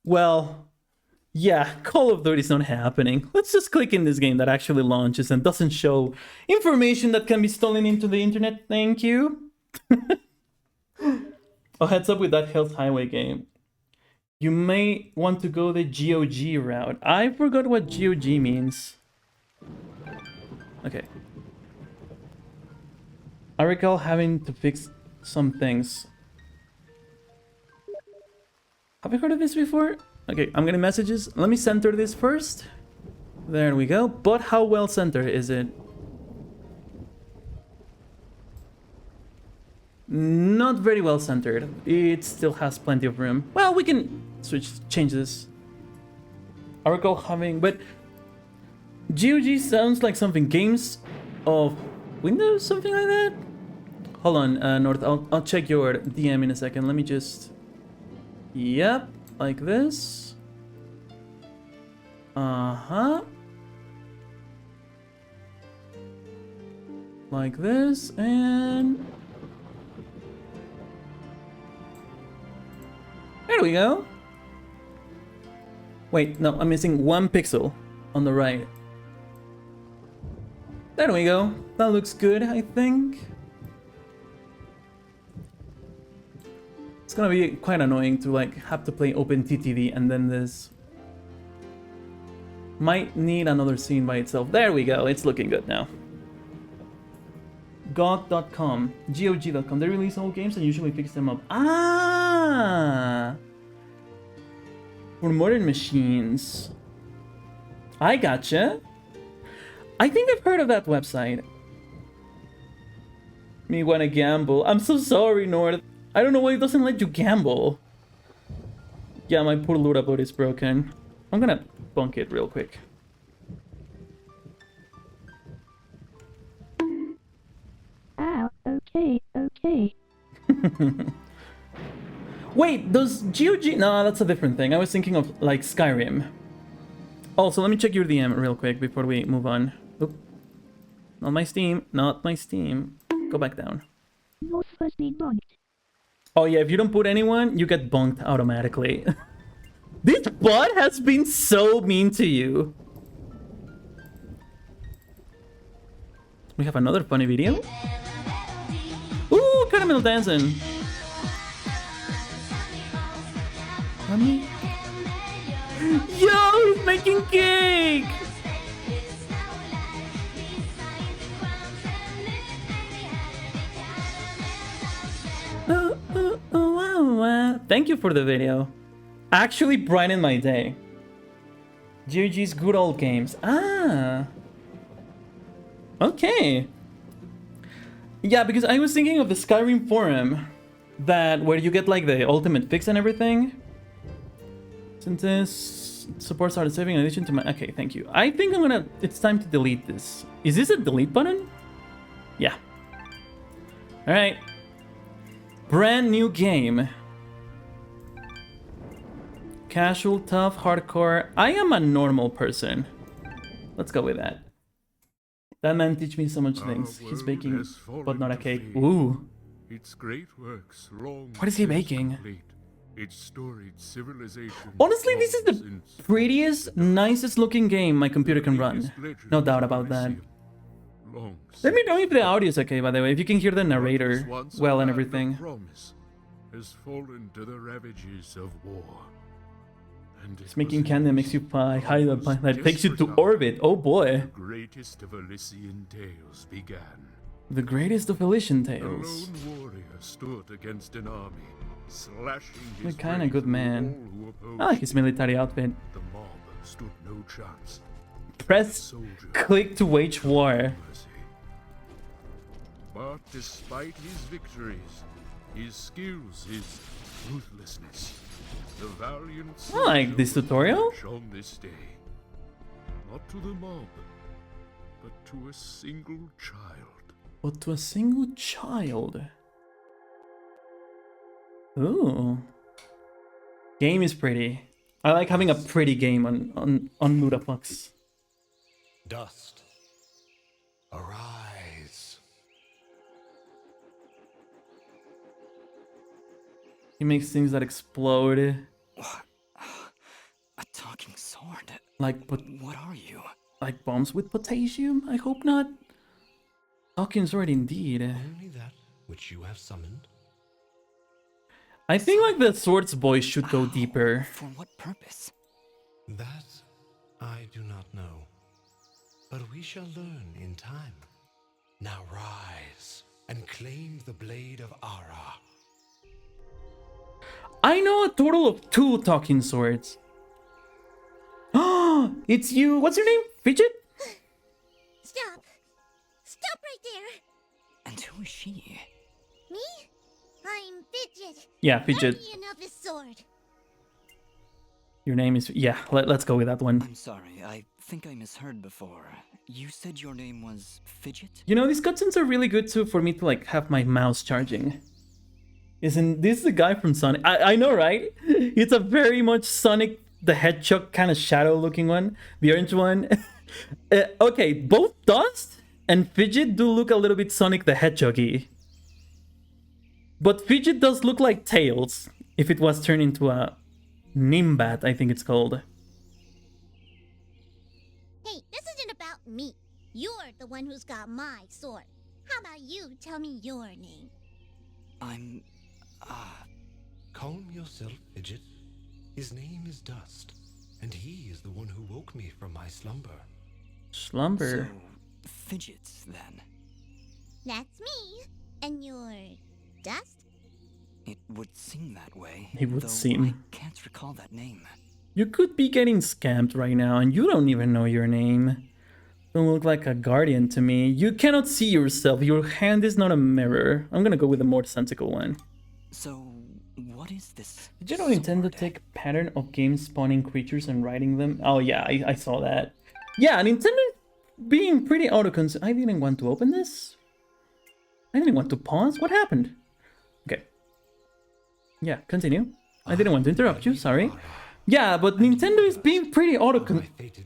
Well, yeah, Call of Duty is not happening. Let's just click in this game that actually launches and doesn't show information that can be stolen into the internet. Thank you. Oh, heads up with that Health Highway game. You may want to go the GOG route. I forgot what GOG means. Okay. I recall having to fix some things. Have you heard of this before? Okay, I'm getting messages. Let me center this first. There we go. But how well centered is it? Not very well centered. It still has plenty of room. Well, we can change this. I recall having, but GOG sounds like something games of Windows, something like that. Hold on, North. I'll check your DM in a second. Let me just. Yep, like this. Like this, and there we go. Wait, no, I'm missing 1 pixel on the right. There we go. That looks good, I think. It's gonna be quite annoying to like have to play OpenTTV and then this might need another scene by itself. There we go. It's looking good now. GOG.com, GOG.com. They release old games and usually fix them up. Ah, for modern machines. I gotcha. I think I've heard of that website. Me wanna gamble. I'm so sorry, North. I don't know why it doesn't let you gamble. Yeah, my poor Lura boat is broken. I'm gonna bunk it real quick. Ah, okay. Wait, does GOG... No, that's a different thing. I was thinking of, like, Skyrim. Also, let me check your DM real quick before we move on. Oop. Not my Steam. Not my Steam. Go back down. Oh yeah, if you don't put anyone, you get bunked automatically. This bot has been so mean to you. We have another funny video. Ooh, caramel dancing. Mommy? Yo, he's making cake! Thank you for the video. Actually brightened my day. GOG's good old games. Ah. Okay. Yeah, because I was thinking of the Skyrim forum that where you get like the ultimate fix and everything. Since this supports auto saving in addition to my... Okay, thank you. I think I'm gonna... It's time to delete this. Is this a delete button? Yeah. Alright. Brand new game. Casual, tough, hardcore. I am a normal person. Let's go with that. That man teach me so much things. He's baking, but not a cake. Ooh. Its great works long What is he baking? complete. Its storied civilization. Honestly, this is the prettiest, nicest looking game my computer can run. No doubt about that. Let me know if the audio is okay, by the way, if you can hear the narrator well and everything. Promise has fallen to the ravages of war. And It's making candy that makes you fly high, that takes you to orbit. Oh boy. The greatest of Elysian Tales began. The greatest of Elysian A Tales. lone warrior stood against an army, slashing his What kind of way good through man. all who opposed I like his military outfit. The mob stood no chance. Press Soldier click to wage war. mercy. But despite his victories, his skills, his ruthlessness, the valiant I like this tutorial. on this day, not to the mob, but to a single child. But to a single child. Ooh. Game is pretty. I like having a pretty game on Mutapucks. Dust, arise. He makes things that explode. sword. Like, but What are you? like bombs with potassium? I hope not. Talking sword indeed. Only that which you have summoned? I think like the swords boy should go Ow, deeper. For what purpose? That I do not know. But we shall learn in time. Now rise and claim the blade of Ara. I know a total of 2 talking swords. Oh, it's you. What's your name? Fidget? Stop! Stop right there! And who is she? Me? I'm Fidget. Yeah, Fidget. Guardian of the sword. Your name is... Yeah, let's go with that one. I'm sorry, I think I misheard before. You said your name was Fidget? You know, these cutscenes are really good too for me to like have my mouse charging. Isn't this the guy from Sonic? I know, right? It's a very much Sonic the Hedgehog kind of shadow looking one. The orange one. Okay, both Dust and Fidget do look a little bit Sonic the Hedgehog-y. But Fidget does look like Tails if it was turned into a Nimbat, I think it's called. Hey, this isn't about me. You're the one who's got my sword. How about you tell me your name? I'm... Calm yourself, Fidget. His name is Dust, and he is the one who woke me from my slumber. Slumber. So, Fidgets, then. That's me. And you're Dust? It would seem that way. It would though seem. I can't recall that name. You could be getting scammed right now and you don't even know your name. Don't look like a guardian to me. You cannot see yourself. Your hand is not a mirror. I'm gonna go with a more sensical one. So, what is this? Did you know Nintendo sword? take a pattern of games spawning creatures and writing them? Oh yeah, I saw that. Yeah, Nintendo being pretty autoconsuming. I didn't want to open this. I didn't want to pause. What happened? Okay. Yeah, continue. I didn't want to interrupt you, sorry. Yeah, but Nintendo is being pretty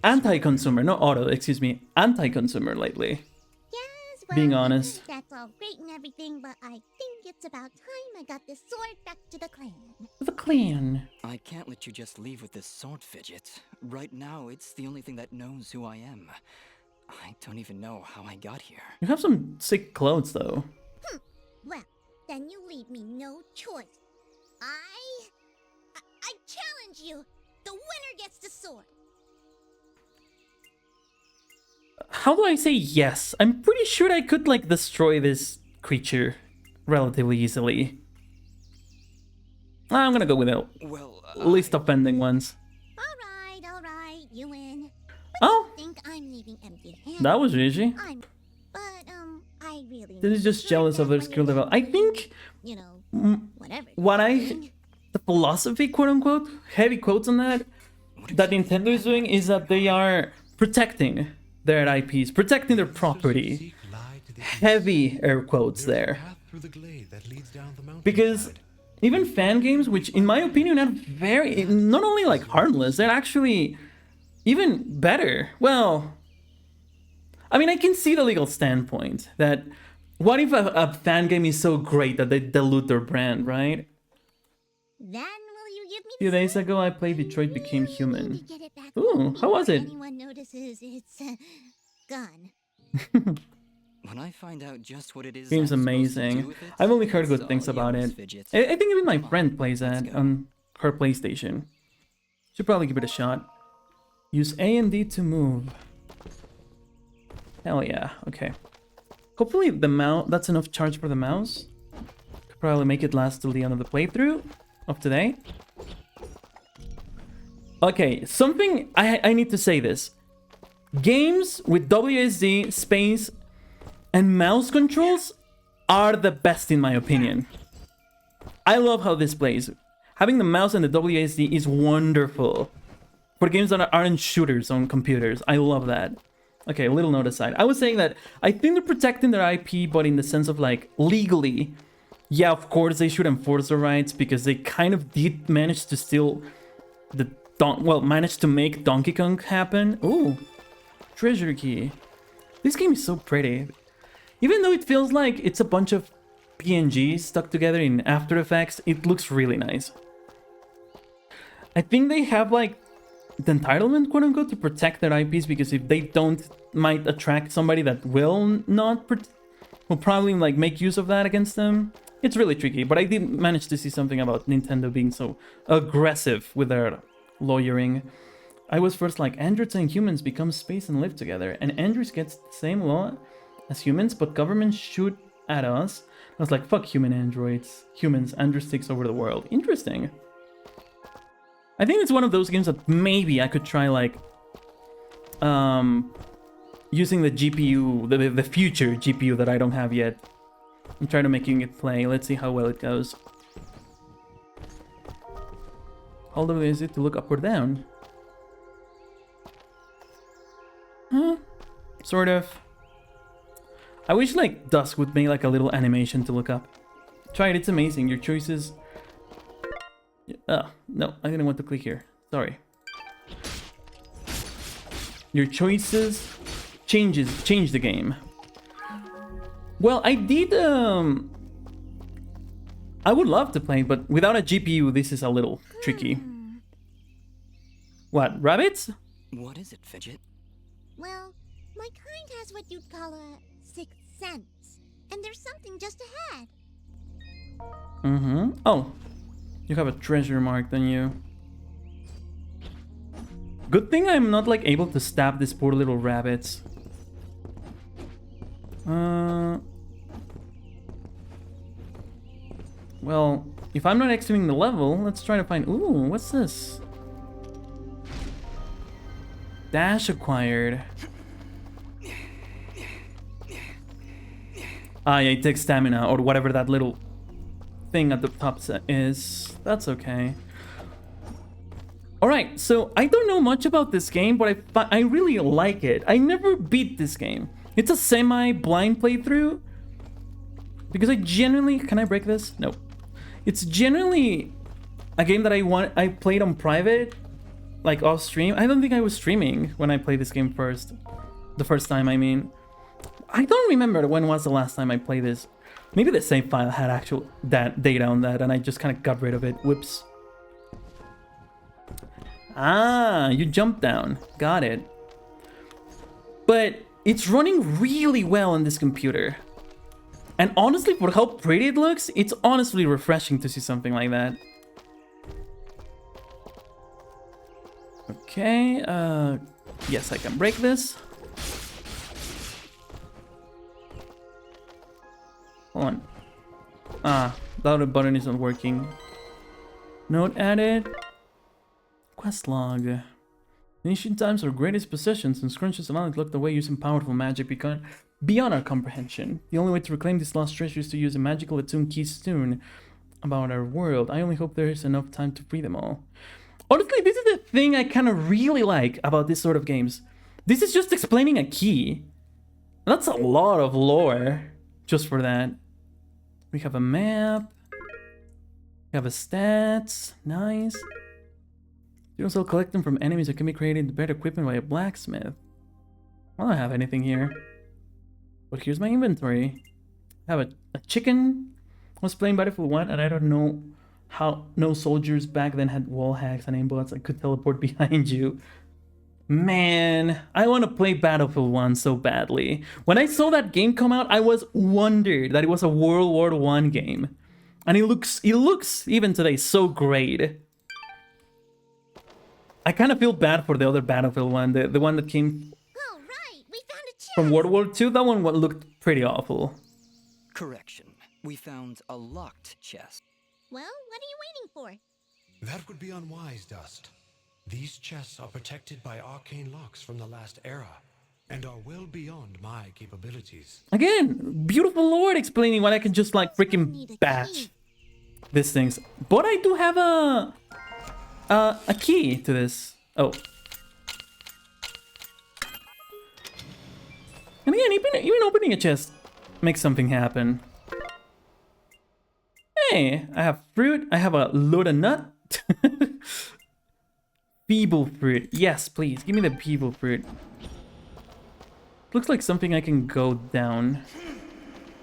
anti-consumer, not auto, excuse me, anti-consumer lately. Yes, well, Being honest. that's all great and everything, but I think it's about time I got this sword back to the clan. The clan. I can't let you just leave with this sword, Fidget. Right now, it's the only thing that knows who I am. I don't even know how I got here. You have some sick clothes though. Well, then you leave me no choice. I challenge you. The winner gets the sword. How do I say yes? I'm pretty sure I could like destroy this creature relatively easily. I'm gonna go with the Well, least offending ones. All right, you win. Oh, Think I'm leaving empty-handed. that was easy. I really. This is just need jealous that of their when skill you're level. I think You know, whatever. what I doing. the philosophy, quote unquote, heavy quotes on that Nintendo is doing is that they are protecting their IPs, protecting their property. Seek light to the east. Heavy air quotes There's a there. path through the glade that leads down the Because mountainside. even fan games, which in my opinion are very, not only like harmless, they're actually even better. Well, I mean, I can see the legal standpoint that what if a fan game is so great that they dilute their brand, right? Then will you give me A few the days sword? ago, I played Detroit Became Really Human. need to get it back Ooh, how was before it? Anyone notices it's gone. when I find out just what it is, Game's I'm supposed to do amazing. with it, I've only heard it's good things all about yours, it. Fidget. I think even my Come on, friend plays let's that go. on her PlayStation. Should probably give it a shot. Use A and D to move. Hell yeah, okay. Hopefully the mouse, that's enough charge for the mouse. Could probably make it last till the end of the playthrough of today. Okay, something, I need to say this. Games with WSD, space, and mouse controls are the best in my opinion. I love how this plays. Having the mouse and the WSD is wonderful. For games that aren't shooters on computers, I love that. Okay, a little note aside. I was saying that I think they're protecting their IP, but in the sense of like legally, yeah, of course they should enforce the rights because they kind of did manage to steal the managed to make Donkey Kong happen. Ooh, treasure key. This game is so pretty. Even though it feels like it's a bunch of PNGs stuck together in After Effects, it looks really nice. I think they have like the entitlement, quote unquote, to protect their IPs, because if they don't, might attract somebody that will not, will probably like make use of that against them. It's really tricky, but I did manage to see something about Nintendo being so aggressive with their lawyering. I was first like, androids and humans become space and live together, and androids gets the same law as humans, but governments shoot at us. I was like, fuck human androids. Humans, androids takes over the world. Interesting. I think it's one of those games that maybe I could try like using the GPU, the future GPU that I don't have yet. I'm trying to making it play. Let's see how well it goes. How long is it to look up or down? Huh? Sort of. I wish like Dusk would make like a little animation to look up. Try it, it's amazing. Your choices... no, I didn't want to click here. Sorry. Your choices change the game. Well, I did, I would love to play, but without a GPU, this is a little tricky. What, rabbits? What is it, Fidget? Well, my kind has what you'd call a sixth sense. And there's something just ahead. Mm-hmm. Oh, you have a treasure marked on you. Good thing I'm not like able to stab these poor little rabbits. Well, if I'm not exiting the level, let's try to find... Ooh, what's this? Dash acquired. Ah, yeah, it takes stamina, or whatever that little thing at the top is. That's okay. Alright, so I don't know much about this game, but I really like it. I never beat this game. It's a semi-blind playthrough. Because I genuinely... Can I break this? No. It's generally a game that I played on private, like off stream. I don't think I was streaming when I played this game first. The first time, I mean. I don't remember when was the last time I played this. Maybe the save file had actual data on that and I just kind of got rid of it. Whoops. Ah, you jumped down. Got it. But it's running really well on this computer. And honestly, for how pretty it looks, it's honestly refreshing to see something like that. Okay, yes, I can break this. Hold on. Ah, the other button isn't working. Note added. Quest log. In ancient times, our greatest possessions and scrunches and knowledge locked away using powerful magic beyond our comprehension. The only way to reclaim this lost treasure is to use a magical attuned keystone about our world. I only hope there is enough time to free them all. Honestly, this is the thing I kind of really like about this sort of games. This is just explaining a key. That's a lot of lore just for that. We have a map. We have a stats. Nice. You also collect them from enemies that can be created into better equipment by a blacksmith. I don't have anything here. But here's my inventory. I have a chicken. I was playing Battlefield 1 and I don't know how no soldiers back then had wall hacks and aimbots that could teleport behind you. Man, I want to play Battlefield 1 so badly. When I saw that game come out, I was wondered that it was a World War I game. And it looks even today so great. I kind of feel bad for the other Battlefield one, the one that came All right, we found a chest. from World War II. That one looked pretty awful. Correction. We found a locked chest. Well, what are you waiting for? That would be unwise, Dust. These chests are protected by arcane locks from the last era, and are well beyond my capabilities. Again, beautiful lord explaining why I can just like Need freaking a batch key. these things. But I do have a key to this. Oh. And again, even opening a chest makes something happen. Hey, I have fruit. I have a load of nut. Feeble fruit. Yes, please. Give me the feeble fruit. Looks like something I can go down.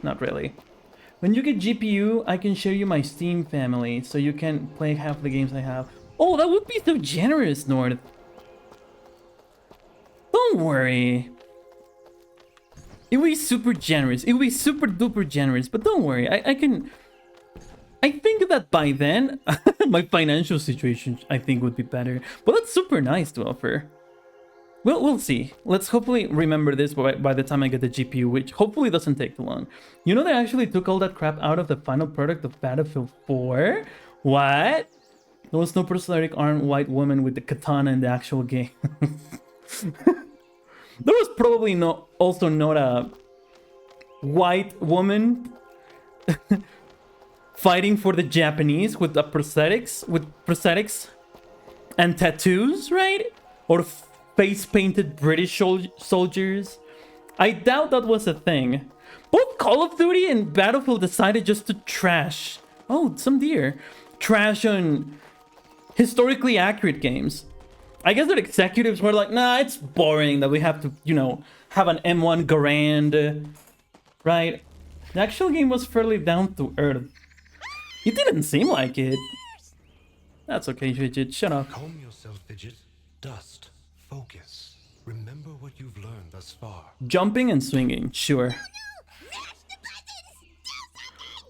Not really. When you get GPU, I can share you my Steam family, so you can play half the games I have. Oh, that would be so generous, Nord. Don't worry. It will be super generous. It will be super duper generous, but don't worry. I think that by then, my financial situation, I think, would be better. But that's super nice to offer. Well, we'll see. Let's hopefully remember this by the time I get the GPU, which hopefully doesn't take too long. You know, they actually took all that crap out of the final product of Battlefield 4? What? There was no prosthetic arm white woman with the katana in the actual game. There was probably also not a white woman fighting for the Japanese with the prosthetics and tattoos, right? Or face-painted British soldiers. I doubt that was a thing. Both Call of Duty and Battlefield decided just to trash. Oh, some deer. Trash on historically accurate games. I guess that executives were like, nah, it's boring that we have to, you know, have an M1 Garand, right? The actual game was fairly down to earth. It didn't seem like it. That's okay, Fidget, shut up. Calm yourself, Fidget. Dust. Focus. Remember what you've learned thus far. Jumping and swinging, sure.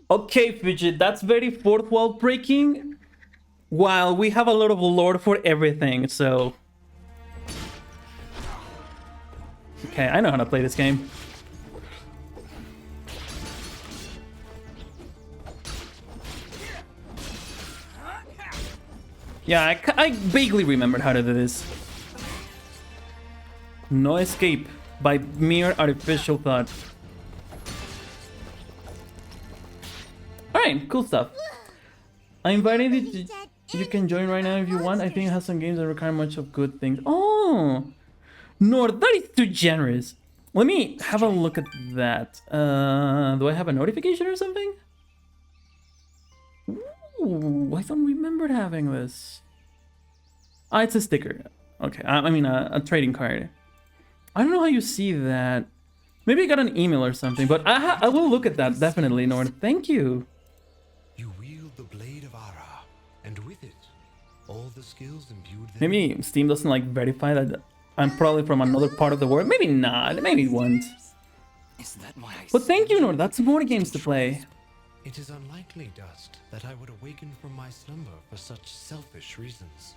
Okay, Fidget, that's very fourth wall breaking. While we have a lot of lore for everything, so... Okay, I know how to play this game. Yeah, I vaguely remembered how to do this. No escape by mere artificial thought. Alright, cool stuff. I invited you to... You can join right now if you want. I think it has some games that require much of good things. Oh! Nord, that is too generous. Let me have a look at that. Do I have a notification or something? Ooh, I don't remember having this. Ah, it's a sticker. Okay, I mean a trading card. I don't know how you see that. Maybe I got an email or something, but I will look at that, definitely, Nord. Thank you. You wield the blade of Ara, and with it, all the skills imbued therein. Maybe Steam doesn't like verify that I'm probably from another part of the world. Maybe not. Maybe it won't. Is that why I But thank you, Nord. That's more games to play. It is unlikely, Dust, that I would awaken from my slumber for such selfish reasons.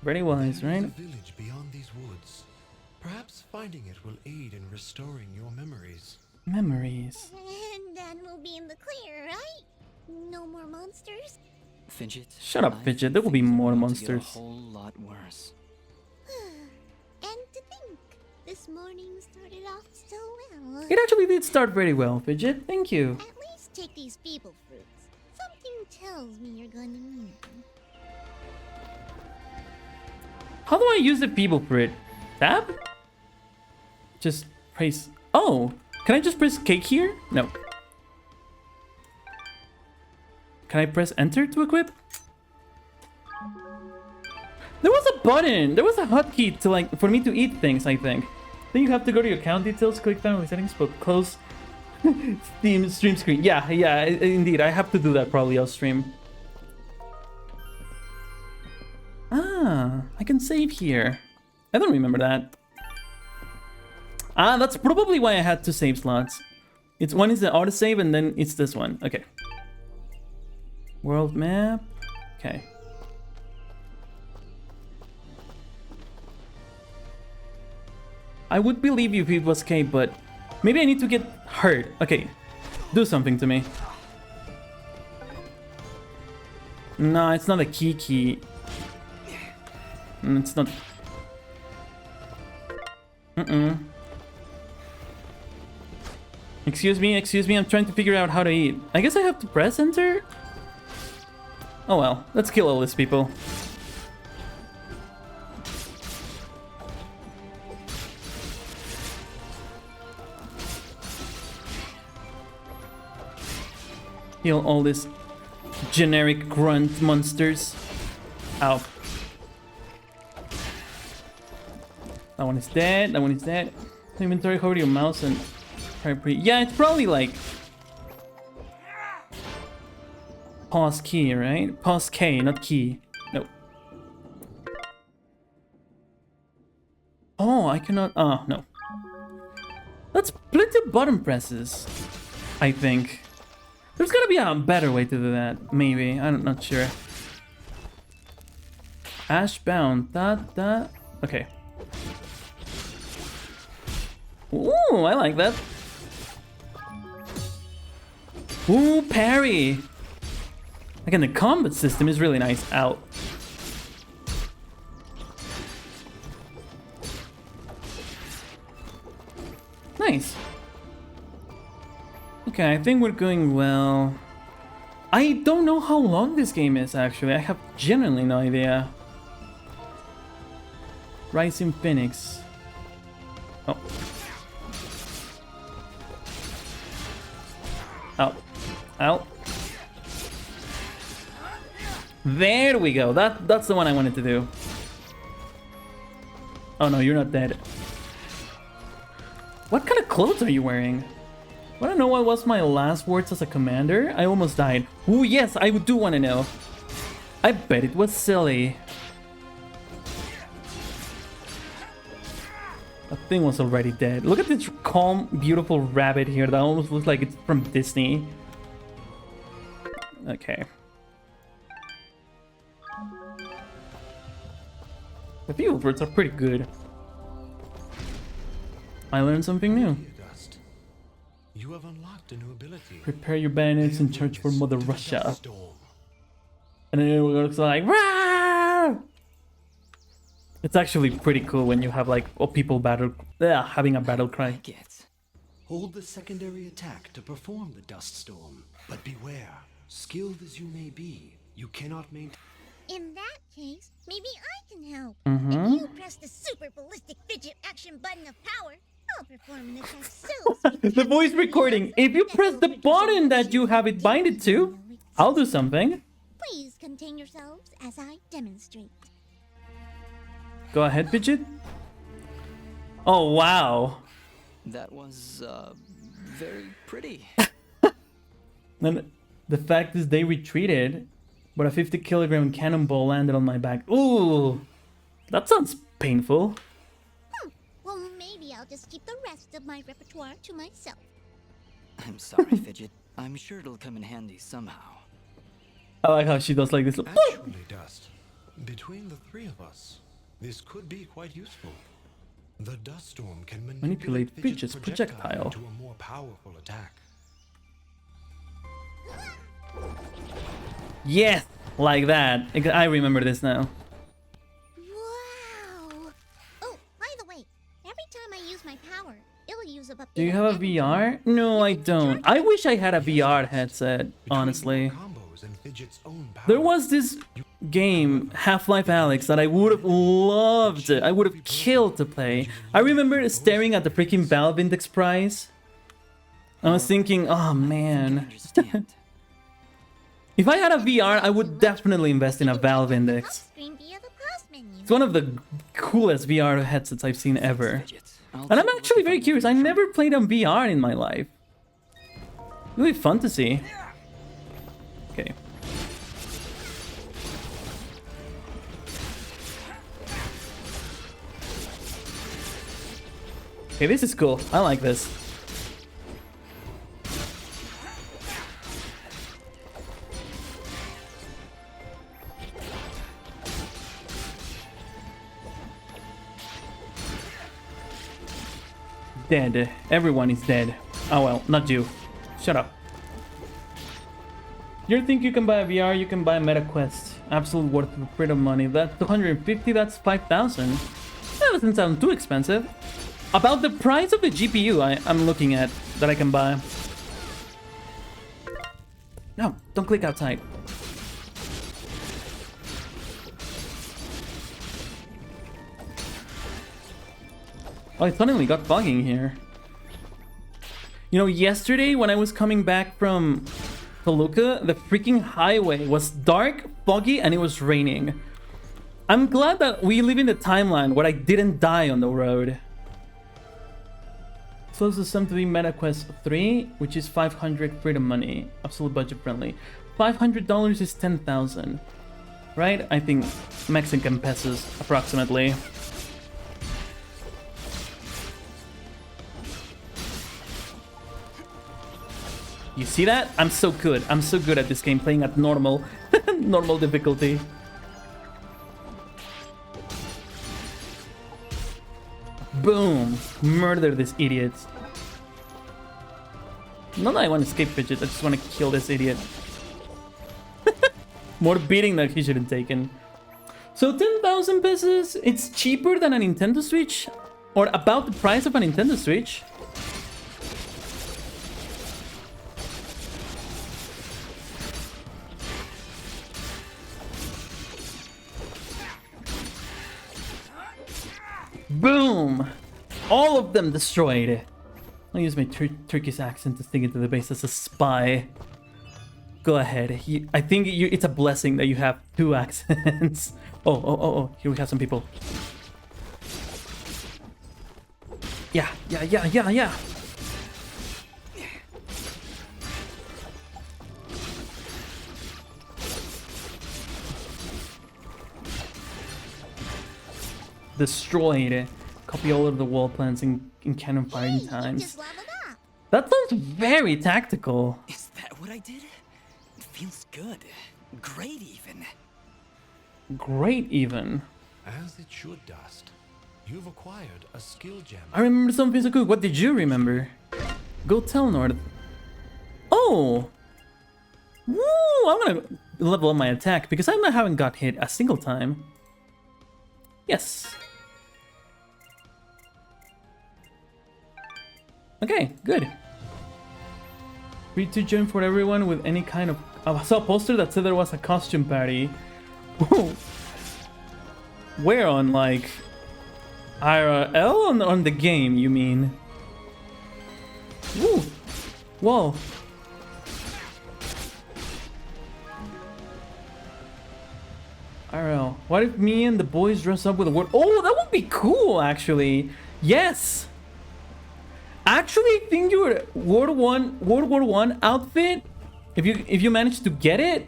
Very wise, There is right? a village beyond these woods. Perhaps finding it will aid in restoring your memories. Memories. And then we'll be in the clear, right? No more monsters? Fidget. Shut up, I Fidget. There will be think more they're about to get monsters. A whole lot worse. And to think, this morning started off so well. It actually did start very well, Fidget. Thank you. At least take these people fruits. Something tells me you're gonna need them. How do I use the people fruit? Tab? Just press... Oh! Can I just press cake here? No. Can I press enter to equip? There was a button! There was a hotkey to like for me to eat things, I think. Then you have to go to your account details, click down with settings, but close Steam stream screen. Yeah, indeed. I have to do that probably off stream. Ah, I can save here. I don't remember that. Ah, that's probably why I had 2 save slots. It's one is the autosave and then it's this one. Okay. World map. Okay. I would believe you if it was K, but maybe I need to get hurt. Okay. Do something to me. No, it's not a key. It's not. Excuse me, I'm trying to figure out how to eat. I guess I have to press enter? Oh well, let's kill all these people. Kill all these generic grunt monsters. Ow. That one is dead, that one is dead. Inventory, hover your mouse and try yeah, it's probably like pause key, right? Pause K, not key. No. Oh, no, I cannot. Oh, no. That's plenty of button presses, I think. There's gotta be a better way to do that, maybe. I'm not sure. Ashbound. That. Okay. Ooh, I like that. Ooh, parry. Again, the combat system is really nice. Out. Nice. Okay, I think we're going well. I don't know how long this game is, actually. I have genuinely no idea. Rising Phoenix. Oh. Out. Out. There we go. That's the one I wanted to do. Oh no, you're not dead. What kind of clothes are you wearing? I don't know what was my last words as a commander. I almost died. Ooh, yes, I do want to know. I bet it was silly. That thing was already dead. Look at this calm, beautiful rabbit here that almost looks like it's from Disney. Okay. The field words are pretty good. I learned something new. You have unlocked a new ability. Prepare your bayonets and charge for Mother Russia. And then it looks like, Rah! It's actually pretty cool when you have like people having a battle cry. Hold the secondary attack to perform the dust storm. But beware, skilled as you may be, you cannot maintain. In that case, maybe I can help. Mm-hmm. If you press the super ballistic fidget action button of power, I'll perform an attack so The voice recording. If you press the button that you have it binded to, I'll do something. Please contain yourselves as I demonstrate. Go ahead, Fidget. Oh, wow. That was, very pretty. And the fact is they retreated, but a 50-kilogram cannonball landed on my back. Ooh, that sounds painful. Well, maybe I'll just keep the rest of my repertoire to myself. I'm sorry, Fidget. I'm sure it'll come in handy somehow. I like how she does like this. Actually, Dust, between the three of us, this could be quite useful. The dust storm can manipulate Fidget's projectile into a more powerful attack. Yes, like that. I remember this now. Wow! Oh, by the way, every time I use my power, it'll use up a Do you bit have a of energy. VR? No, I don't. I wish I had a VR headset, honestly. There was this game, Half-Life Alyx, that I would have loved. I would have killed to play. I remember staring at the freaking Valve Index price. I was thinking, oh man. Understand. If I had a VR, I would definitely invest in a Valve Index. Screen via the pause menu. It's one of the coolest VR headsets I've seen ever. Fidget, I'll And I'm take a actually look very if curious. I never played on VR in my life. Really fun to see. Okay. Okay, this is cool. I like this. Dead. Everyone is dead. Oh well, not you. Shut up. You think you can buy a VR, you can buy a MetaQuest. Absolute worth of a bit of money. That's 250, that's 5,000. That doesn't sound too expensive. About the price of the GPU I'm looking at that I can buy. No, don't click outside. Oh, it suddenly got bugging here. You know, yesterday when I was coming back from Toluca, the freaking highway was dark, foggy, and it was raining. I'm glad that we live in the timeline where I didn't die on the road. So this is something to be MetaQuest 3, which is 500 freedom money, absolute budget friendly. $500 is 10,000, right? I think Mexican pesos approximately. You see that? I'm so good. I'm so good at this game, playing at normal, normal difficulty. Boom! Murder this idiot. Not that I want to escape fidget, I just want to kill this idiot. More beating that he should have taken. So 10,000 pesos, it's cheaper than a Nintendo Switch? Or about the price of a Nintendo Switch? Boom! All of them destroyed. I'll use my Turkish accent to sneak into the base as a spy. Go ahead. I think it's a blessing that you have 2 accents. Oh. Here we have some people. Yeah. Destroyed. Copy all of the wall plans in cannon firing You times. just leveled up. That sounds very tactical. Is that what I did? It feels good. Great, even. Great, even. As it should, Dust. You've acquired a skill gem. I remember something so cool. What did you remember? Go tell Nord. Oh! Woo! I'm gonna level up my attack because I haven't got hit a single time. Yes. Okay, good. Free to join for everyone with any kind of... I saw a poster that said there was a costume party. Whoa. Where on, like... IRL on the game, you mean? Woo! Whoa. IRL. What if me and the boys dress up with a word? Oh, that would be cool, actually. Yes! Actually, I think your World War One outfit, if you manage to get it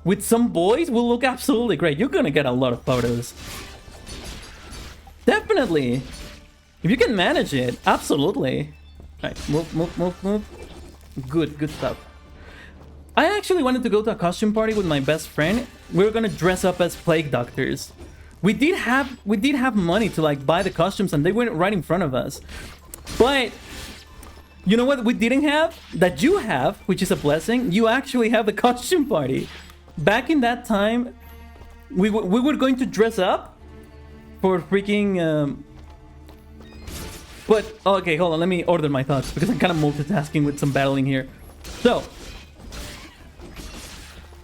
with some boys, will look absolutely great. You're gonna get a lot of photos. Definitely. If you can manage it, absolutely. Right, move. Good stuff. I actually wanted to go to a costume party with my best friend. We were gonna dress up as plague doctors. We did have money to like buy the costumes, and they went right in front of us. But you know what we didn't have? That you have, which is a blessing. You actually have the costume party. Back in that time, we were going to dress up for freaking... But, okay, hold on. Let me order my thoughts because I'm kind of multitasking with some battling here. So,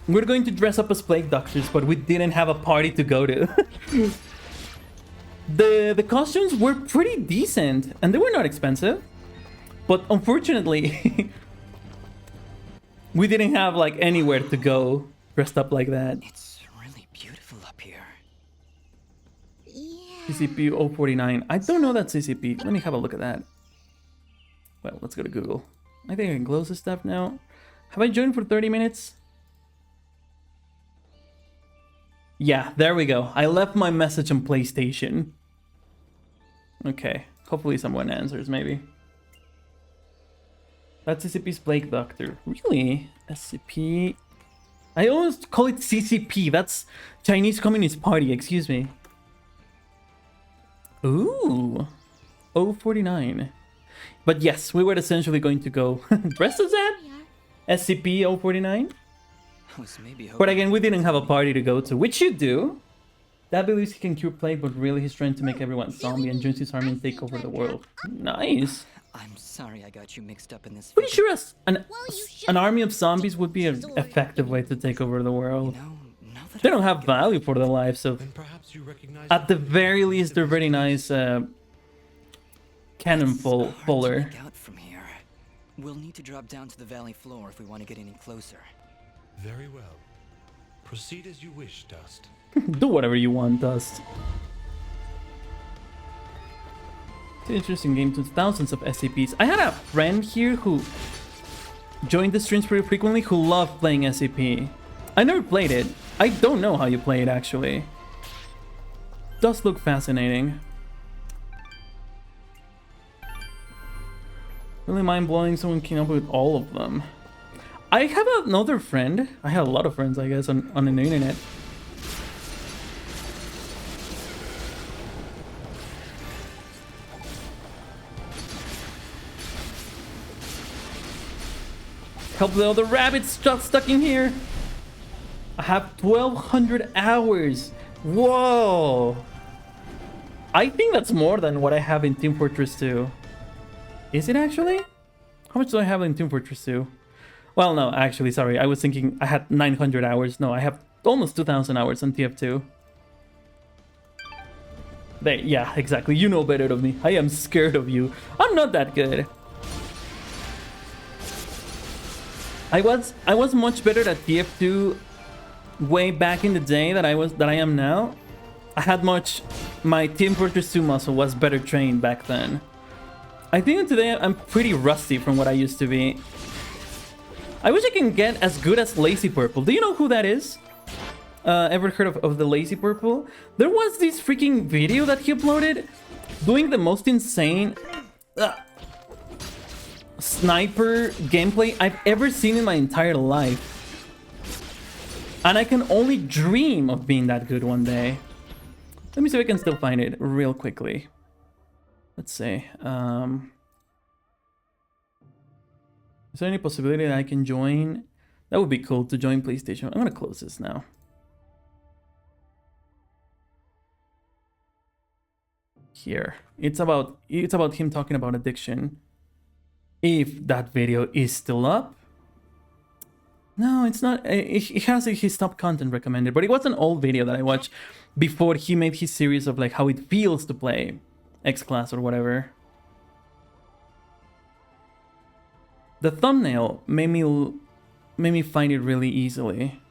we're going to dress up as plague doctors, but we didn't have a party to go to. The costumes were pretty decent, and they were not expensive. But unfortunately, we didn't have like anywhere to go dressed up like that. It's really beautiful up here. Yeah. CCP 049. I don't know that CCP. Let me have a look at that. Well, let's go to Google. I think I can close this stuff now. Have I joined for 30 minutes? Yeah, there we go. I left my message on PlayStation. Okay, hopefully someone answers, maybe. That's SCP's Plague Doctor. Really? SCP? I always call it CCP. That's Chinese Communist Party, excuse me. Ooh. 049. But yes, we were essentially going to go dressed as that? SCP 049? But again, we didn't have a party to go to, which you do. Dad believes he can cure plague, but really he's trying to make everyone zombie and joins his army and take over the world. Nice. I'm sorry I got you mixed up in this. Pretty sure an army of zombies would be an effective way to take over the world. They don't have value for the lives, so at the very least, they're very nice cannon fuller. From here. We'll need to drop down to the valley floor if we want to get any closer. Very well. Proceed as you wish, Dust. Do whatever you want, Dust. It's an interesting game with thousands of SCPs. I had a friend here who joined the streams pretty frequently who loved playing SCP. I never played it. I don't know how you play it, actually. Does look fascinating. Really mind-blowing someone came up with all of them. I have another friend. I have a lot of friends, I guess, on the internet. Help the other rabbits stuck in here. I have 1,200 hours. Whoa. I think that's more than what I have in Team Fortress 2. Is it actually? How much do I have in Team Fortress 2? Well, no, actually, sorry. I was thinking I had 900 hours. No, I have almost 2,000 hours on TF2. There, yeah, exactly. You know better than me. I am scared of you. I'm not that good. I was much better at TF2 way back in the day that I am now. I had my Team Fortress 2 muscle was better trained back then. I think today I'm pretty rusty from what I used to be. I wish I can get as good as Lazy Purple. Do you know who that is? Ever heard of the Lazy Purple? There was this freaking video that he uploaded doing the most insane sniper gameplay I've ever seen in my entire life. And I can only dream of being that good one day. Let me see if I can still find it real quickly. Let's see. Is there any possibility that I can join? That would be cool to join PlayStation. I'm gonna close this now. Here. It's about him talking about addiction. If that video is still up. No, it's not. It has his top content recommended, but it was an old video that I watched before he made his series of like how it feels to play X-Class or whatever. The thumbnail made me find it really easily.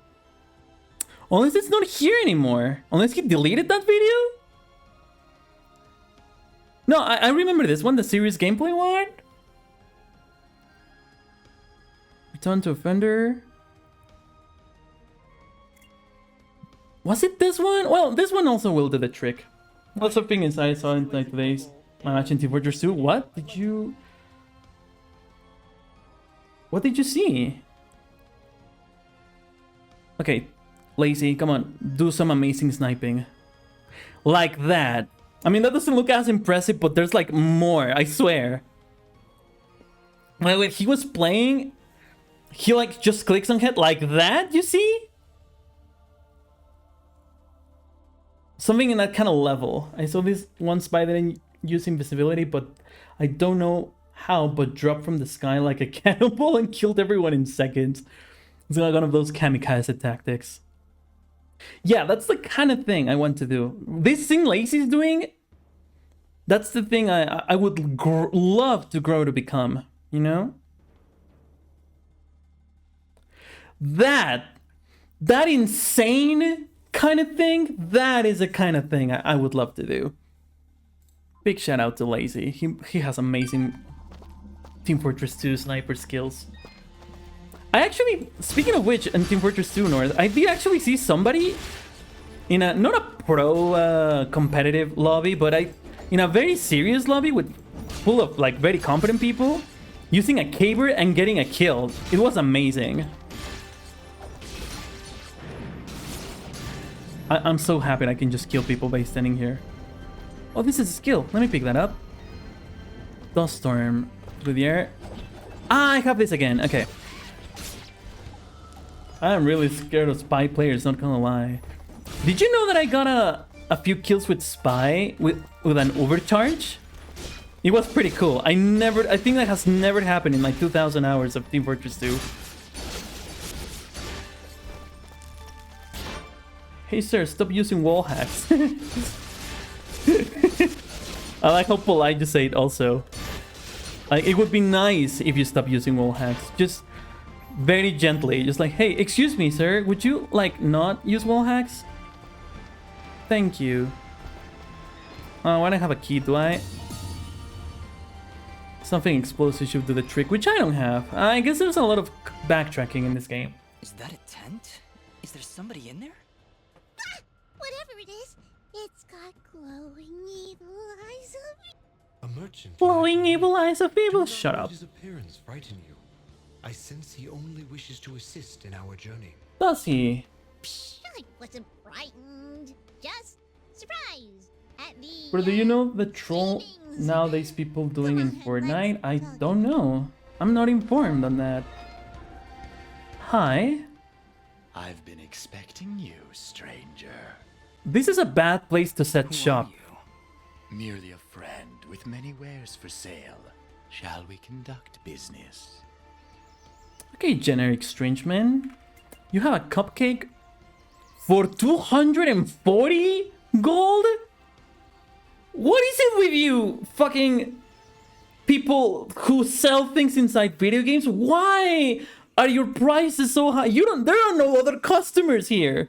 Unless it's not here anymore. Unless he deleted that video? No, I remember this one, the serious gameplay one. Return to offender. Was it this one? Well, this one also will do the trick. Lots of things I saw in like today's match in Team Fortress 2. What did you see? Okay, Lazy, come on, do some amazing sniping. Like that. I mean, that doesn't look as impressive, but there's like more, I swear. Like when he was playing, he like just clicks on head like that, you see? Something in that kind of level. I saw this one spy that didn't use invisibility, but I don't know how, but dropped from the sky like a cannonball and killed everyone in seconds. It's like one of those kamikaze tactics. Yeah, that's the kind of thing I want to do. This thing Lazy's doing, that's the thing I would love to grow to become, you know? That insane kind of thing, that is the kind of thing I would love to do. Big shout out to Lazy. He has amazing Team Fortress 2 sniper skills. I actually, speaking of which, in Team Fortress 2 North, I did actually see somebody in a, not a pro competitive lobby, but in a very serious lobby with full of like very competent people, using a caber and getting a kill. It was amazing. I'm so happy I can just kill people by standing here. Oh, this is a skill. Let me pick that up. Dust Storm through the air. Ah, I have this again. Okay. I'm really scared of spy players, not gonna lie. Did you know that I got a few kills with spy with an overcharge? It was pretty cool. I think that has never happened in like 2,000 hours of Team Fortress 2. Hey sir, stop using wall hacks. I like how polite you say it also. Like, it would be nice if you stop using wall hacks. Just very gently. Just like, hey, excuse me, sir. Would you, like, not use wall hacks? Thank you. Why don't I have a key, do I? Something explosive should do the trick, which I don't have. I guess there's a lot of backtracking in this game. Is that a tent? Is there somebody in there? Whatever it is, it's got glowing evil eyes. A merchant. Glowing like evil eyes of me. evil. Do not Shut let up. his appearance frighten you. I sense he only wishes to assist in our journey. Does he? I wasn't frightened. Just surprised at the. But do you know the troll savings. nowadays people doing in Come on, Fortnite? let's I talk. don't know. I'm not informed on that. Hi. I've been expecting you, stranger. This is a bad place to set Who shop. are you? Merely a friend with many wares for sale. Shall we conduct business? Okay, generic strange man. You have a cupcake for 240 gold? What is it with you fucking people who sell things inside video games? Why are your prices so high? There are no other customers here.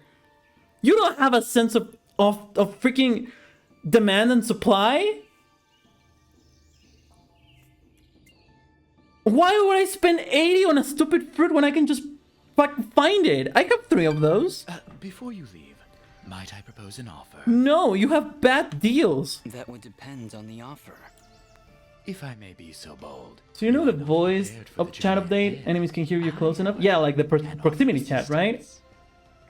You don't have a sense of freaking demand and supply? Why would I spend 80 on a stupid fruit when I can just fucking find it? I have 3 of those. Before you leave, might I propose an offer? No, you have bad deals. That would depend on the offer. If I may be so bold. So you know the are not voice prepared for of the chat journey update? ahead. Enemies can hear you close enough? Yeah, like the Can offer proximity chat, right? assistance.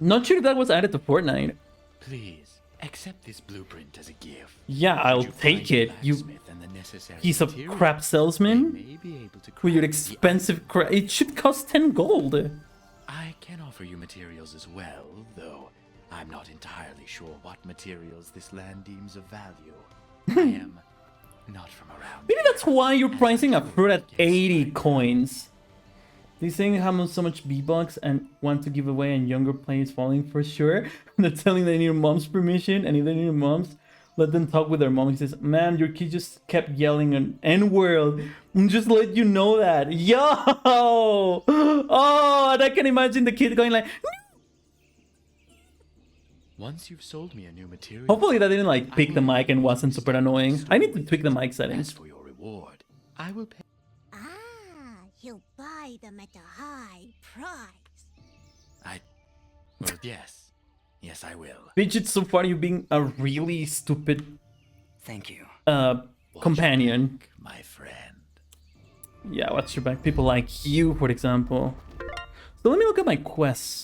Not sure if that was added to Fortnite. Please, accept this blueprint as a gift. Yeah, Should I'll you take find a it. You blacksmith and the necessary piece of materials, crap they salesman. may be able to With your craft the expensive crap. It should cost 10 gold. I can offer you materials as well, though I'm not entirely sure what materials this land deems of value. I am not from around. Maybe that's why you're pricing a fruit at 80 coins. These things have so much V-Bucks and want to give away, and younger players falling for sure. They're telling they need mom's permission, and if they need mom's, let them talk with their mom. He says, man, your kid just kept yelling an N-word. Just let you know that. Yo! Oh, and I can imagine the kid going like... Once you've sold me a new material, Hopefully that didn't like pick the mic and wasn't super annoying. Store I need to with tweak the it. mic As settings. for your reward, I will pay. He'll buy them at a high price. Well, yes. Yes, I will. Fidget, so far you're being a really stupid Thank you. Watch your companion. back, my friend. Yeah, watch your back. People like you, for example. So let me look at my quests.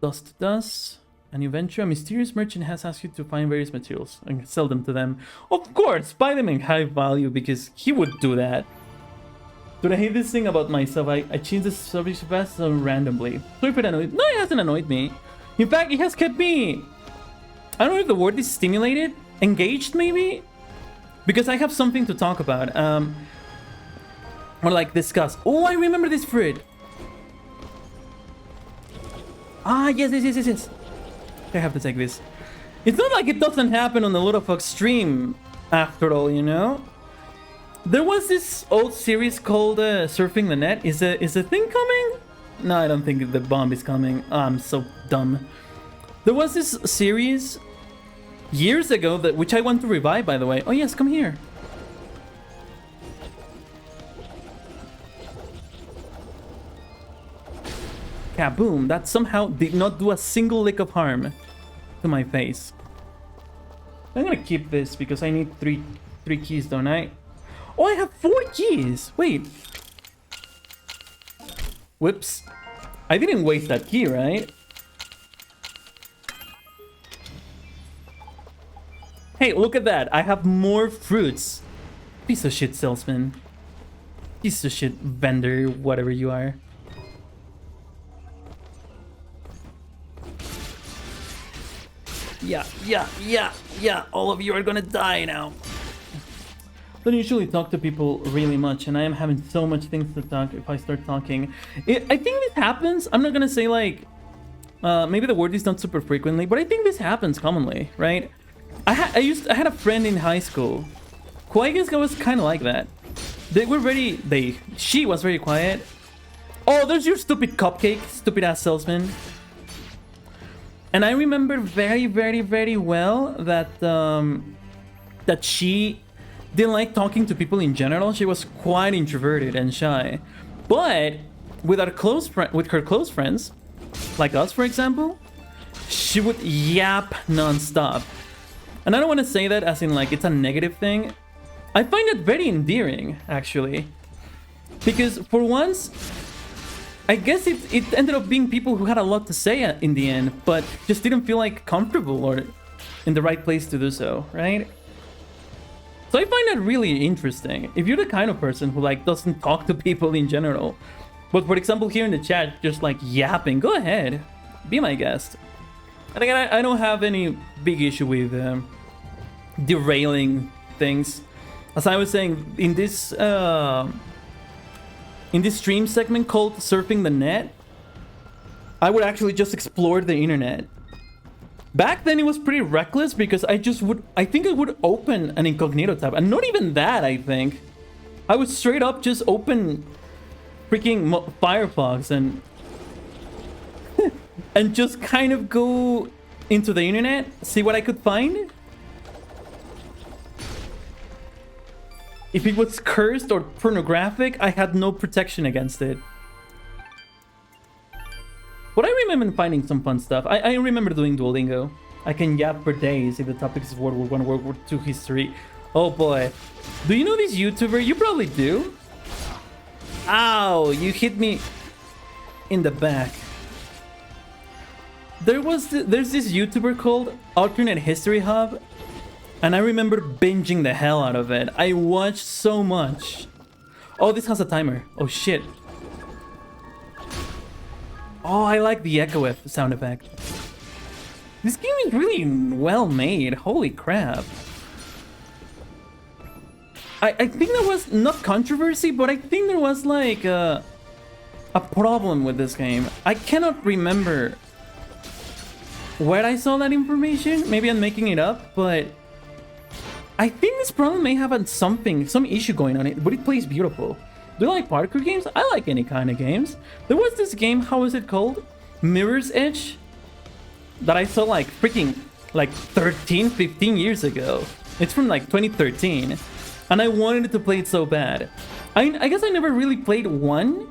Dust to dust. An adventure. A mysterious merchant has asked you to find various materials and sell them to them. Of course, buy them in high value because he would do that. Dude, I hate this thing about myself. I change the subject fast so randomly. So if it annoyed... No, it hasn't annoyed me. In fact, it has kept me... I don't know if the word is stimulated. Engaged, maybe? Because I have something to talk about. Or like discuss. Oh, I remember this fruit. Ah, yes. I have to take this. It's not like it doesn't happen on the Little Fox stream, after all, you know? There was this old series called Surfing the Net. Is a thing coming? No, I don't think the bomb is coming. Oh, I'm so dumb. There was this series years ago, which I want to revive, by the way. Oh yes, come here. Kaboom! That somehow did not do a single lick of harm to my face. I'm gonna keep this because I need three keys, don't I? Oh, I have 4 keys! Wait. Whoops. I didn't waste that key, right? Hey, look at that. I have more fruits. Piece of shit salesman. Piece of shit vendor, whatever you are. Yeah. All of you are gonna die now. Don't usually talk to people really much, and I am having so much things to talk if I start talking. I think this happens. I'm not gonna say like, maybe the word is not super frequently, but I think this happens commonly, right? I had a friend in high school who I guess was kind of like that. She was very quiet. Oh, there's your stupid cupcake, stupid ass salesman. And I remember very, very, very well that that she didn't like talking to people in general. She was quite introverted and shy. But with her close friends, like us, for example, she would yap non-stop. And I don't want to say that as in like it's a negative thing. I find it very endearing, actually. Because for once, I guess it ended up being people who had a lot to say in the end, but just didn't feel like comfortable or in the right place to do so, right? So I find that really interesting. If you're the kind of person who like doesn't talk to people in general, but for example here in the chat just like yapping, go ahead, be my guest. And again, I don't have any big issue with derailing things. As I was saying, in this stream segment called Surfing the Net, I would actually just explore the internet. Back then it was pretty reckless because I think I would open an incognito tab, and not even that, I think. I would straight up just open freaking Firefox and and just kind of go into the internet, see what I could find. If it was cursed or pornographic, I had no protection against it. But I remember finding some fun stuff. I remember doing Duolingo. I can yap for days if the topic is World War I, World War II history. Oh boy. Do you know this YouTuber? You probably do. Ow, you hit me in the back. There's this YouTuber called Alternate History Hub, and I remember binging the hell out of it. I watched so much. Oh, this has a timer. Oh shit. Oh, I like the echo sound effect. This game is really well made. Holy crap. I think there was not controversy, but I think there was like a problem with this game. I cannot remember where I saw that information. Maybe I'm making it up, but I think this problem may have some issue going on it, but it plays beautiful. Do you like parkour games? I like any kind of games. There was this game, how is it called? Mirror's Edge? That I saw like freaking like 13, 15 years ago. It's from like 2013. And I wanted to play it so bad. I guess I never really played one.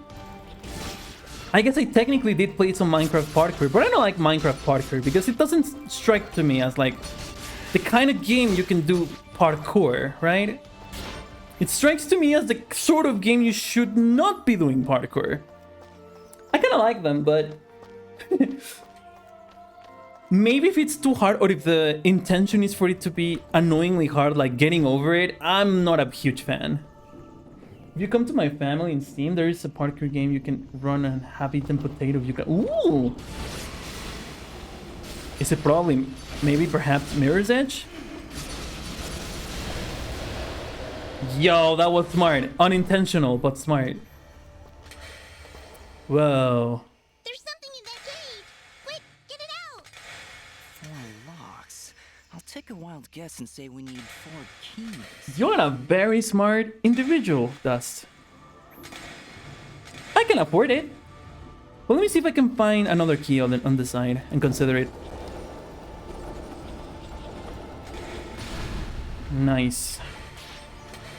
I guess I technically did play some Minecraft parkour, but I don't like Minecraft parkour because it doesn't strike to me as like the kind of game you can do parkour, right? It strikes to me as the sort of game you should not be doing parkour. I kind of like them, but maybe if it's too hard or if the intention is for it to be annoyingly hard, like getting over it, I'm not a huge fan. If you come to my family in Steam, there is a parkour game you can run and have eaten potato. You can. Ooh! Is it probably, maybe perhaps Mirror's Edge? Yo, that was smart. Unintentional, but smart. Whoa. There's something in that cave. Quick, get it out. 4 locks. I'll take a wild guess and say we need 4 keys. You're a very smart individual, Dust. I can afford it. Well, let me see if I can find another key on the side and consider it. Nice.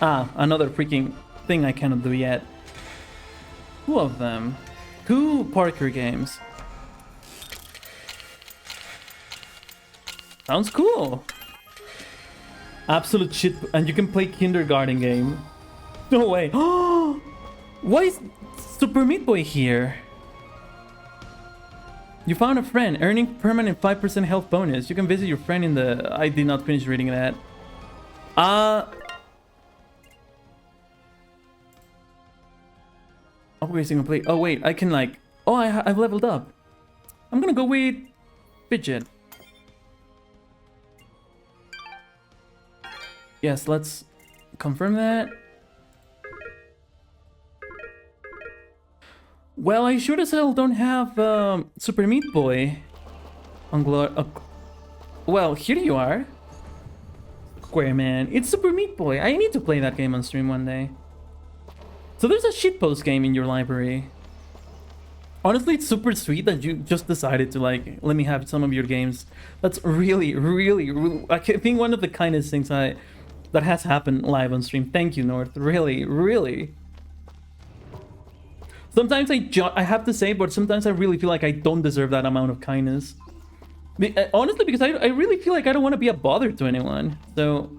Ah, another freaking thing I cannot do yet. 2 of them. 2 parkour games. Sounds cool. Absolute shit. And you can play kindergarten game. No way. Why is Super Meat Boy here? You found a friend. Earning permanent 5% health bonus. You can visit your friend in the... I did not finish reading that. Upgrade single play. Oh wait, I can like... Oh, I've leveled up. I'm gonna go with Fidget. Yes, let's confirm that. Well, I sure as hell don't have Super Meat Boy on well, here you are. Square Man. It's Super Meat Boy. I need to play that game on stream one day. So there's a shitpost game in your library. Honestly, it's super sweet that you just decided to like let me have some of your games. That's really, I think one of the kindest things that has happened live on stream. Thank you, North. Really. Sometimes I have to say, but sometimes I really feel like I don't deserve that amount of kindness. Honestly, because I really feel like I don't want to be a bother to anyone. So,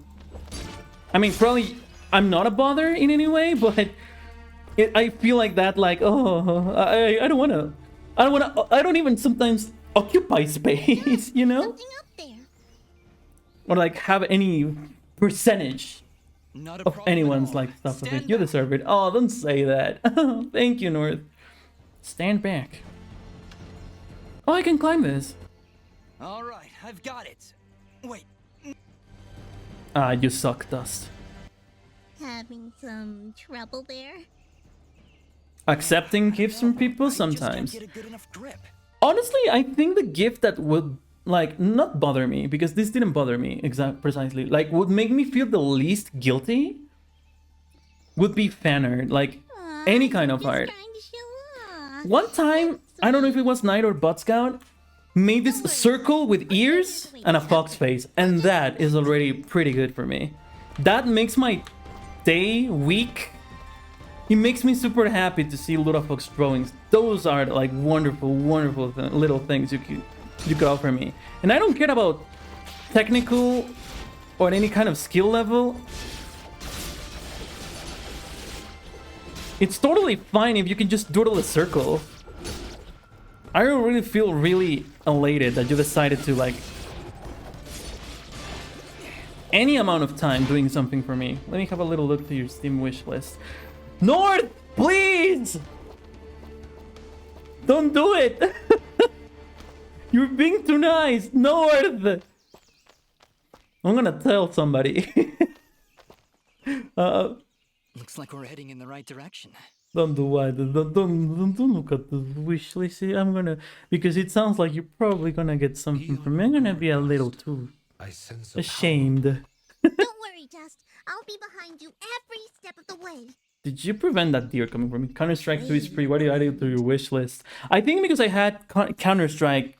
I mean, probably I'm not a bother in any way, but I feel like that, like, oh, I don't want to. I don't even sometimes occupy space, you know? Something up there. Or like have any percentage Not a of problem at anyone's all. like stuff of it. Stand You back. deserve it. Oh, don't say that. Thank you, North. Stand back. Oh, I can climb this. All right, I've got it. Wait, Ah, you suck, Dust. Having some trouble there? Accepting gifts from people I just don't sometimes. get a good enough grip. Honestly, I think the gift that would like not bother me, because this didn't bother me precisely, like would make me feel the least guilty would be fan art, like Aw, any kind of he's art. trying to show off. One time, I don't know if it was Knight or Bot Scout, made this circle with ears and a fox face, and that is already pretty good for me. That makes my day, week. It makes me super happy to see Fox drawings. Those are like wonderful, wonderful little things you could offer me. And I don't care about technical or any kind of skill level. It's totally fine if you can just doodle a circle. I really feel really elated that you decided to like any amount of time doing something for me. Let me have a little look to your Steam wish list. North, please! Don't do it! You're being too nice, North! I'm gonna tell somebody. Looks like we're heading in the right direction. Don't do what? Don't look at the wish list. I'm gonna, because it sounds like you're probably gonna get something from me. I'm gonna be a little too I sense a ashamed. Don't worry, Dust. I'll be behind you every step of the way. Did you prevent that deer coming from me? Counter-Strike 2 is free. Why do you add it to your wish list? I think because I had Counter-Strike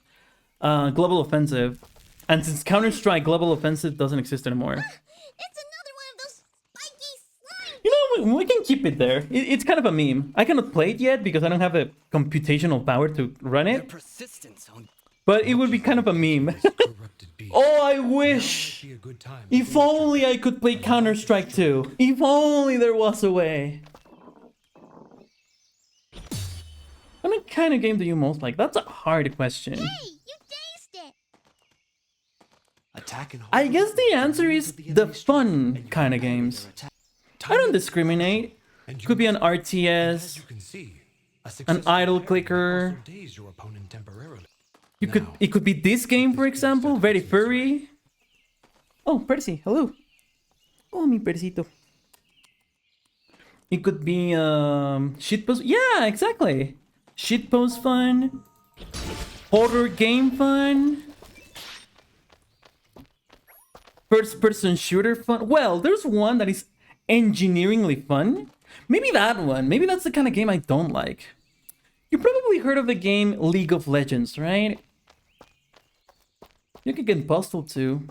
Global Offensive. And since Counter-Strike Global Offensive doesn't exist anymore. It's another one of those spiky slime. You know, we can keep it there. It's kind of a meme. I cannot play it yet because I don't have the computational power to run Their it. persistence on But it would be kind of a meme. corrupted beast. Oh, I Now wish! might be a good time to If only I could play Counter-Strike 2. If only there was a way. What kind of game do you most like? That's a hard question. Hey, you dazed it. attack and I hold guess the answer is the fun kind of games. I don't discriminate. and you Could be an as RTS, you can see, a an successful idle parry can clicker. also daze your opponent temporarily. It could be this game, for example, very furry. Oh, Percy, hello. Oh, mi Percito. It could be shitpost. Yeah, exactly. Shitpost fun. Horror game fun. First person shooter fun. Well, there's one that is engineeringly fun. Maybe that one. Maybe that's the kind of game I don't like. You probably heard of the game League of Legends, right? You can get Postal 2.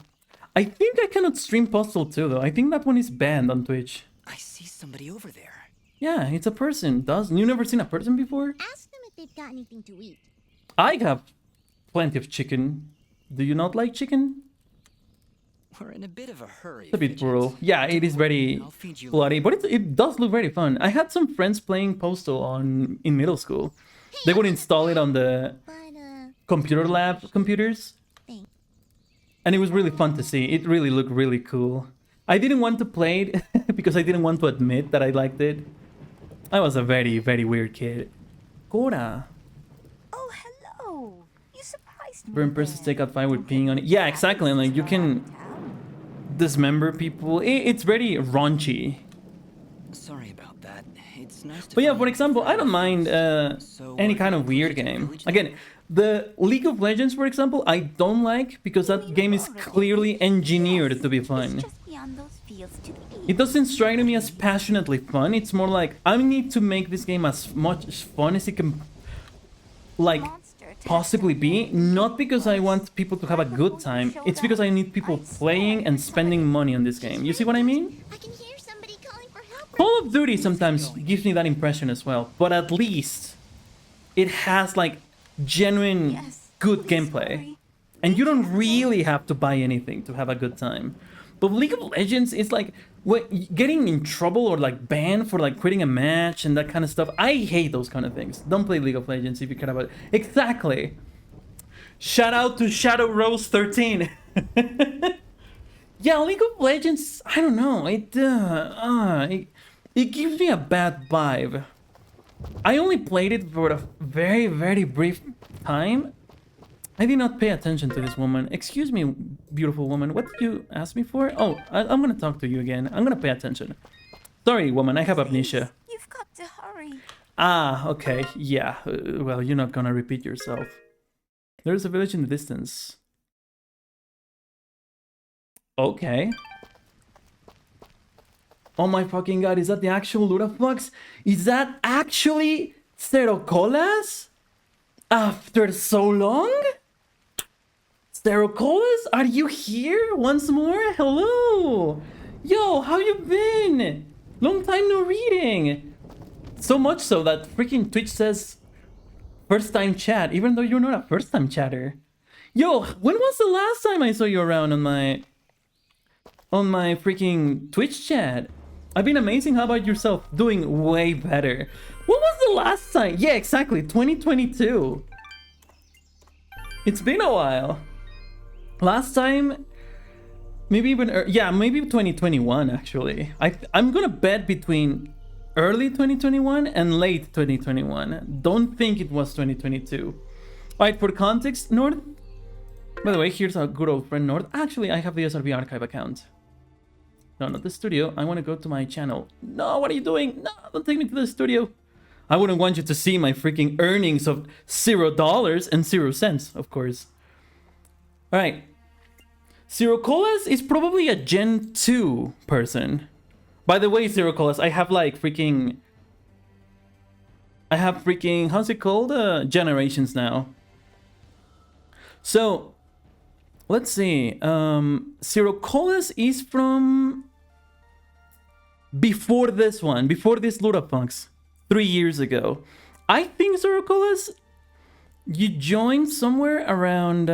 I think I cannot stream Postal 2 though. I think that one is banned on Twitch. I see somebody over there. Yeah, it's a person. You never seen a person before? Ask them if they've got anything to eat. I have plenty of chicken. Do you not like chicken? We're in a bit of a hurry. It's a bit Fidget. brutal. Yeah, it is very I'll feed you bloody, but it does look very fun. I had some friends playing Postal in middle school. They would install it on the But, computer lab computers. Thanks. And it was really fun to see. It really looked really cool. I didn't want to play it because I didn't want to admit that I liked it. I was a very, very weird kid. Cora. Oh, hello. You surprised me. Burn persons there. take out fire with peeing on it. Yeah, exactly. And like you can dismember people. It's very raunchy. Sorry about that. It's nice to But yeah, find for example, I don't mind So, any are kind you of weird closer to game. village Again, the League of Legends, for example, I don't like because that game is clearly engineered to be fun. It's just beyond those fields to the east. It doesn't strike me as passionately fun. It's more like I need to make this game as much fun as it can, like, Monster attacked possibly that be. day. Not because I want people to have a good time. It's because I need people playing and spending money on this game. You see what I mean? I can hear somebody calling for help. Call of Duty sometimes gives me that impression as well. But at least it has like genuine Yes, good please gameplay. hurry. And you don't really have to buy anything to have a good time. But League of Legends is like getting in trouble or like banned for like quitting a match and that kind of stuff. I hate those kind of things. Don't play League of Legends if you care about it. Exactly. Shout out to Shadow Rose 13. Yeah, League of Legends, I don't know. It gives me a bad vibe. I only played it for a very, very brief time. I did not pay attention to this woman. Excuse me, beautiful woman. What did you ask me for? Oh, I'm gonna talk to you again. I'm gonna pay attention. Sorry, woman. I have amnesia. You've got to hurry. Ah, okay. Yeah. Well, you're not gonna repeat yourself. There's a village in the distance. Okay. Oh my fucking god, is that the actual Luraflux? Is that actually Cerocolas? After so long? Cerocolas, are you here once more? Hello! Yo, how you been? Long time no reading. So much so that freaking Twitch says first time chat, even though you're not a first time chatter. Yo, when was the last time I saw you around on my freaking Twitch chat? I've been amazing. How about yourself? Doing way better. What was the last time? Yeah, exactly. 2022. It's been a while. Last time, maybe even yeah, maybe 2021 actually. I'm gonna bet between early 2021 and late 2021. Don't think it was 2022. Alright, for context, Nord. By the way, here's our good old friend Nord. Actually, I have the S&RV archive account. No, not the studio. I want to go to my channel. No, what are you doing? No, don't take me to the studio. I wouldn't want you to see my freaking earnings of $0 and 0 cents, of course. Alright. Cerocolas is probably a Gen 2 person. By the way, Cerocolas, I have like freaking... how's it called? Generations now. So, let's see. Cerocolas is from... before this one. Before this Lurapunks. 3 years ago. I think Cerocolas... you joined somewhere around...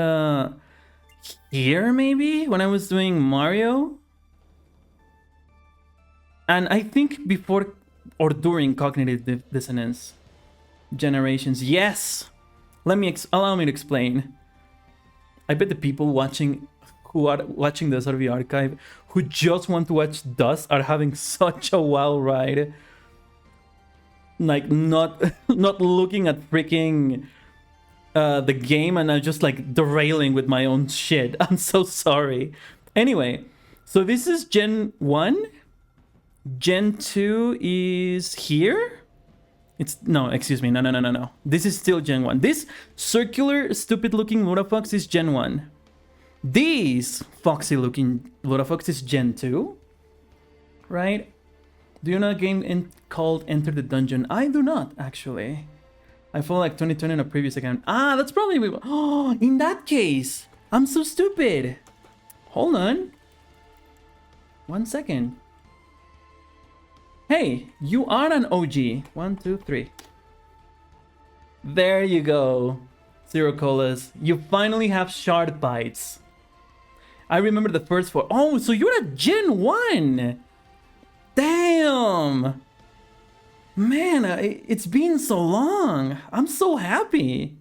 here, maybe? When I was doing Mario? And I think before or during Cognitive Dissonance Generations. Yes! Allow me to explain. I bet the people who are watching the S&RV archive who just want to watch Dust are having such a wild ride. Like, not looking at freaking the game, and I'm just like derailing with my own shit. I'm so sorry. Anyway, so this is Gen 1. Gen 2 is here. No, excuse me. No. This is still Gen 1. This circular, stupid looking Lurafox is Gen 1. These foxy looking Lurafox is Gen 2. Right? Do you know a game called Enter the Dungeon? I do not, actually. I feel like 2020 in a previous account. Ah, that's probably... Oh, in that case, I'm so stupid. Hold on. 1 second. Hey, you are an OG. 1, 2, 3. There you go. Cerocolas. You finally have shard bites. I remember the first 4. Oh, so you're a Gen 1. Damn. Man, it's been so long. I'm so happy.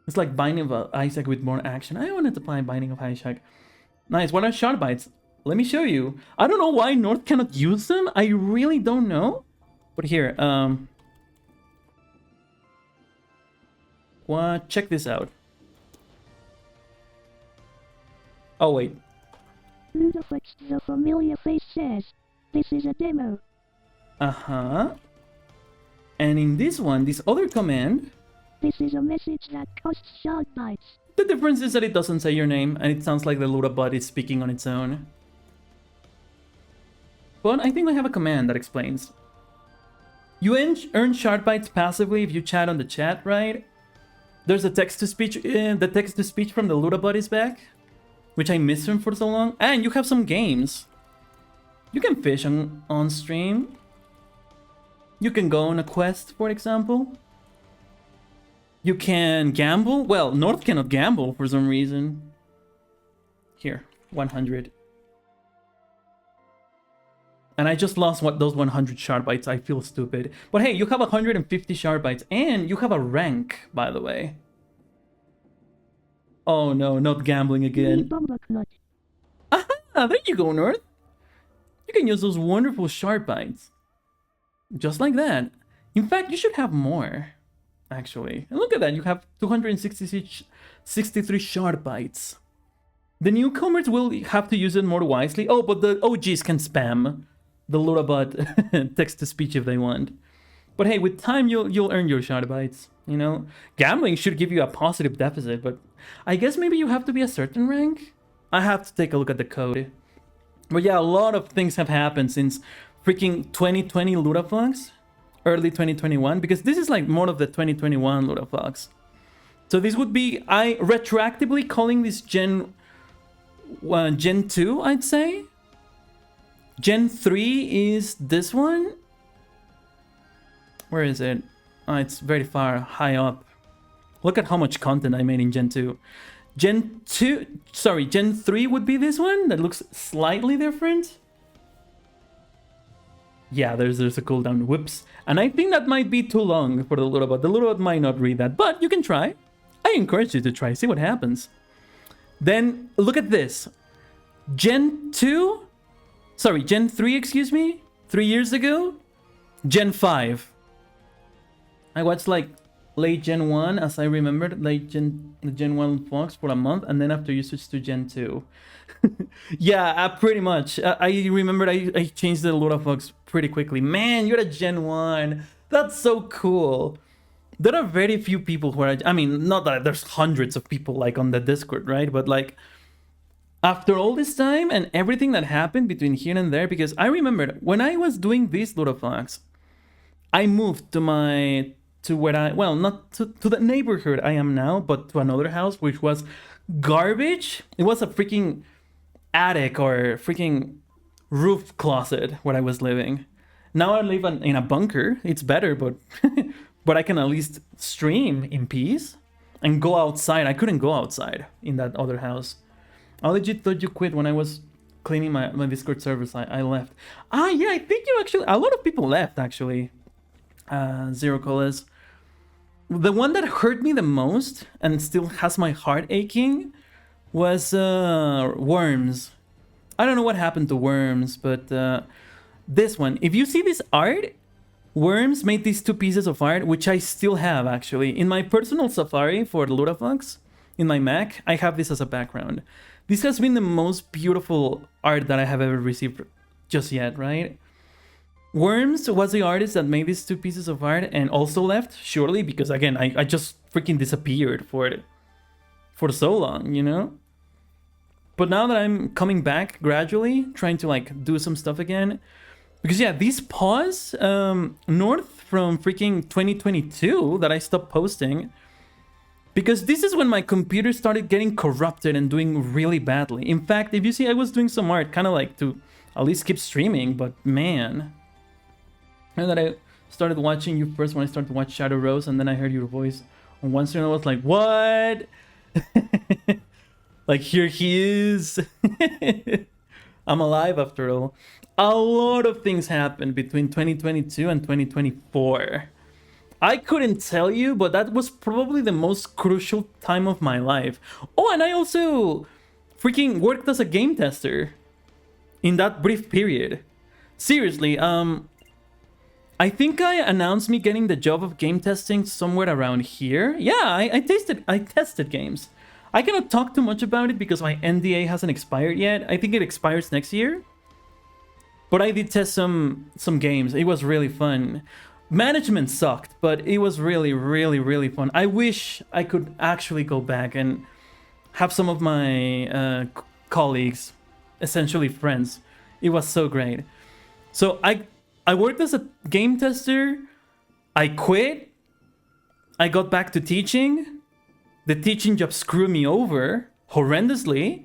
It's like Binding of Isaac with more action. I wanted to play Binding of Isaac. Nice. What are shard bites? Let me show you. I don't know why North cannot use them. I really don't know. But here, check this out. Oh, wait. Ludaflex, the familiar face says, this is a demo. Uh-huh. And in this one, this other command... this is a message that costs shard bites. The difference is that it doesn't say your name, and it sounds like the Ludabot is speaking on its own. But I think I have a command that explains. You earn shard bites passively if you chat on the chat, right? There's a text-to-speech, the text-to-speech from the Ludabot is back, which I missed him for so long. And you have some games. You can fish on stream. You can go on a quest, for example. You can gamble. Well, North cannot gamble for some reason. Here, 100. And I just lost those 100 shard bites. I feel stupid. But hey, you have 150 shard bites. And you have a rank, by the way. Oh no, not gambling again. Aha! There you go, North. You can use those wonderful shard bites. Just like that. In fact, you should have more. Actually. And look at that. You have 263 shard bites. The newcomers will have to use it more wisely. Oh, but the OGs can spam the Lurabot text-to-speech if they want. But hey, with time, you'll earn your shard bites, you know? Gambling should give you a positive deficit, but I guess maybe you have to be a certain rank? I have to take a look at the code. But yeah, a lot of things have happened since freaking 2020 Ludaflux, early 2021, because this is like more of the 2021 Ludaflux. So this would be, I retroactively calling this Gen 2, I'd say. Gen 3 is this one. Where is it? Oh, it's very far, high up. Look at how much content I made in Gen 2. Gen 3 would be this one that looks slightly different. Yeah, there's a cooldown. Whoops. And I think that might be too long for the Lurabot. The Lurabot might not read that, but you can try. I encourage you to try, see what happens. Then look at this. Gen 3, excuse me, 3 years ago, Gen 5. I watched like late Gen 1, as I remembered, the Gen 1 Fox for a month, and then after you switch to Gen 2. Yeah, pretty much. I remembered I changed the Lura Fox pretty quickly. Man, you're a Gen 1. That's so cool. There are very few people who are, I mean, not that there's hundreds of people like on the Discord, right? But like, after all this time and everything that happened between here and there, because I remembered when I was doing this Ludaflux, I moved to where I, well, not to the neighborhood I am now, but to another house, which was garbage. It was a freaking attic or freaking roof closet where I was living. Now I live in a bunker. It's better, but but I can at least stream in peace and go outside. I couldn't go outside in that other house. I legit thought you quit when I was cleaning my Discord servers. I left. Ah, yeah, I think you actually... A lot of people left, actually. Zero Colas. The one that hurt me the most and still has my heart aching was Worms. I don't know what happened to Worms, but this one. If you see this art, Worms made these two pieces of art, which I still have, actually. In my personal Safari for Ludaflux, in my Mac, I have this as a background. This has been the most beautiful art that I have ever received just yet, right? Worms was the artist that made these two pieces of art and also left, surely, because again, I just freaking disappeared for so long, you know? But now that I'm coming back gradually, trying to like do some stuff again, because yeah, these pause north from freaking 2022 that I stopped posting, because this is when my computer started getting corrupted and doing really badly. In fact, if you see, I was doing some art kind of like to at least keep streaming, but man. And that I started watching you first when I started to watch Shadow Rose, and then I heard your voice on one stream. I was like, what? Like, here he is. I'm alive after all. A lot of things happened between 2022 and 2024. I couldn't tell you, but that was probably the most crucial time of my life. Oh, and I also freaking worked as a game tester in that brief period. Seriously, I think I announced me getting the job of game testing somewhere around here. Yeah, I tested games. I cannot talk too much about it because my NDA hasn't expired yet. I think it expires next year. But I did test some games. It was really fun. Management sucked, but it was really, really, really fun. I wish I could actually go back and have some of my colleagues, essentially friends. It was so great. So I worked as a game tester. I quit. I got back to teaching. The teaching job screwed me over horrendously.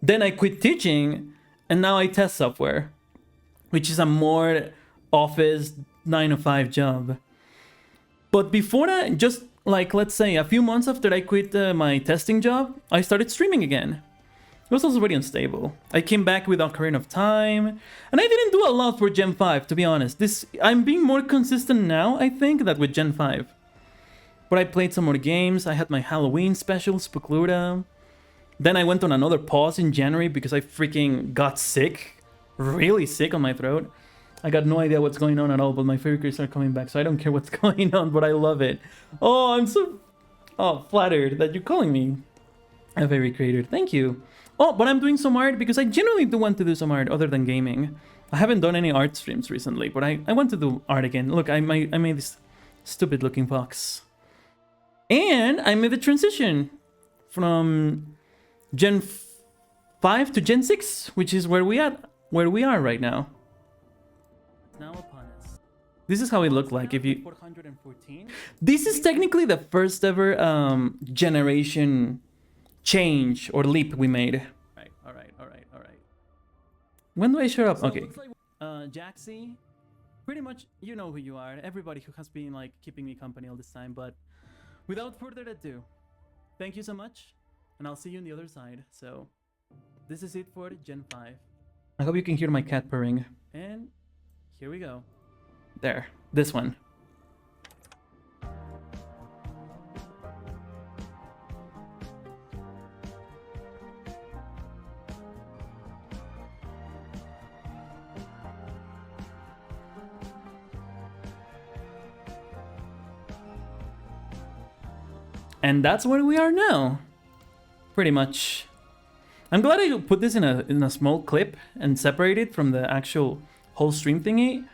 Then I quit teaching, and now I test software, which is a more office 9-to-5 job. But before that, just like, let's say a few months after I quit my testing job, I started streaming again. It was also very unstable. I came back with Ocarina of Time, and I didn't do a lot for Gen 5, to be honest. I'm being more consistent now, I think, than with Gen 5. But I played some more games. I had my Halloween special, Spookluda. Then I went on another pause in January because I freaking got sick. Really sick on my throat. I got no idea what's going on at all, but my favorite creators are coming back, so I don't care what's going on, but I love it. Oh, I'm so flattered that you're calling me a favorite creator. Thank you. Oh, but I'm doing some art because I genuinely do want to do some art other than gaming. I haven't done any art streams recently, but I want to do art again. Look, I made this stupid looking fox. And I made the transition from Gen 5 to Gen 6, which is where we are right now. Now upon us. This is how it looked like if you 414. This is technically the first ever generation change or leap we made. All right. When do I show up? So okay. Jaxie, pretty much you know who you are. Everybody who has been like keeping me company all this time, but without further ado, thank you so much, and I'll see you on the other side. So this is it for Gen 5. I hope you can hear my cat purring. And here we go. There. This one. And that's where we are now. Pretty much. I'm glad I put this in a small clip and separate it from the actual whole stream thingy.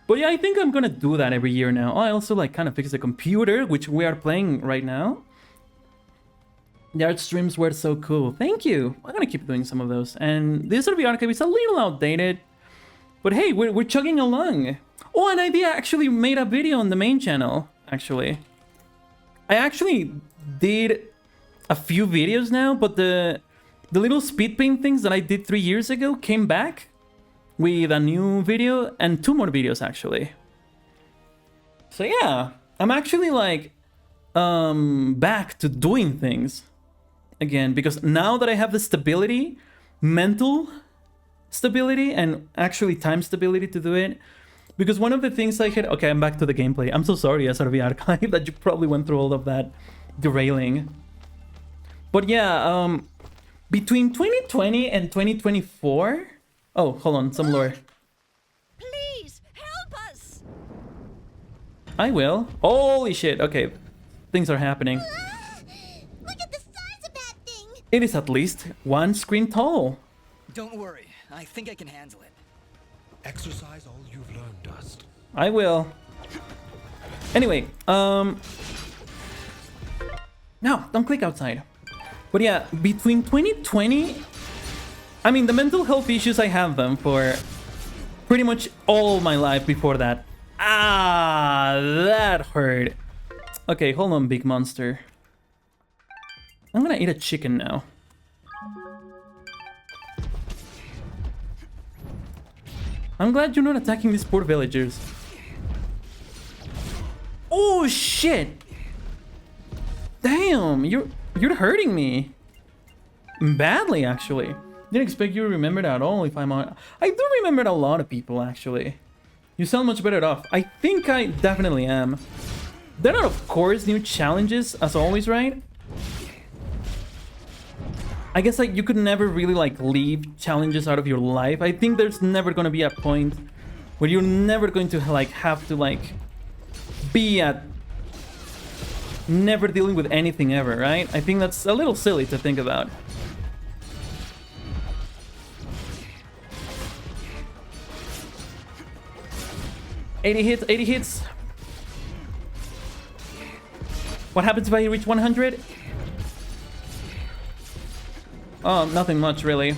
But yeah, I think I'm gonna do that every year now. Oh, I also like kind of fixed the computer, which we are playing right now. The art streams were so cool. Thank you. I'm gonna keep doing some of those. And this S&RV archive is a little outdated, but hey, we're chugging along. Oh, and I actually made a video on the main channel. Actually, I actually did a few videos now, but the little speed paint things that I did 3 years ago came back with a new video and 2 more videos actually. So yeah, I'm actually like back to doing things again, because now that I have the stability, mental stability and actually time stability to do it. Because one of the things I had... Okay, I'm back to the gameplay. I'm so sorry, S&RV archive, that you probably went through all of that derailing. But yeah, between 2020 and 2024... Oh, hold on, some lore. Please, help us! I will. Holy shit, okay. Things are happening. Look at the size of that thing! It is at least 1 screen tall. Don't worry, I think I can handle it. Exercise all you've learned, Dust. I will. Anyway, no, don't click outside. But yeah, between 2020... I mean, the mental health issues, I have them for pretty much all my life before that. Ah, that hurt. Okay, hold on, big monster. I'm gonna eat a chicken now. I'm glad you're not attacking these poor villagers. Oh shit! Damn, you're hurting me. Badly, actually. Didn't expect you to remember that at all, if I'm on... I do remember a lot of people, actually. You sound much better off. I think I definitely am. There are, of course, new challenges, as always, right? I guess, like, you could never really, like, leave challenges out of your life. I think there's never gonna be a point where you're never going to, like, have to, like, be at... never dealing with anything ever, right? I think that's a little silly to think about. $80 hits. What happens if I reach 100? Oh, nothing much, really.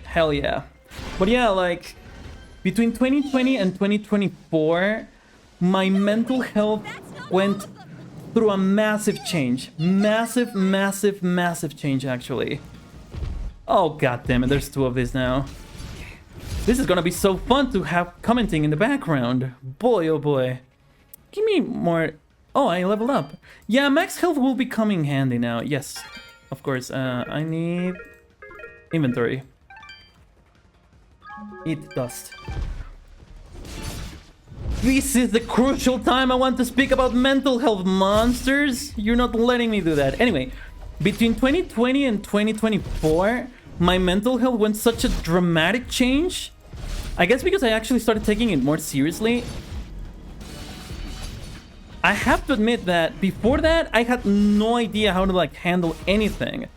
Hell yeah. But yeah, like, between 2020 and 2024, my mental health went through a massive change. Massive, massive, massive change, actually. Oh, god damn it, there's 2 of these now. This is gonna be so fun to have commenting in the background. Boy, oh boy. Give me more... Oh, I leveled up. Yeah, max health will be coming handy now. Yes, of course. I need... inventory. Eat dust. This is the crucial time I want to speak about mental health, monsters. You're not letting me do that. Anyway, between 2020 and 2024, my mental health went such a dramatic change. I guess because I actually started taking it more seriously. I have to admit that before that, I had no idea how to like handle anything.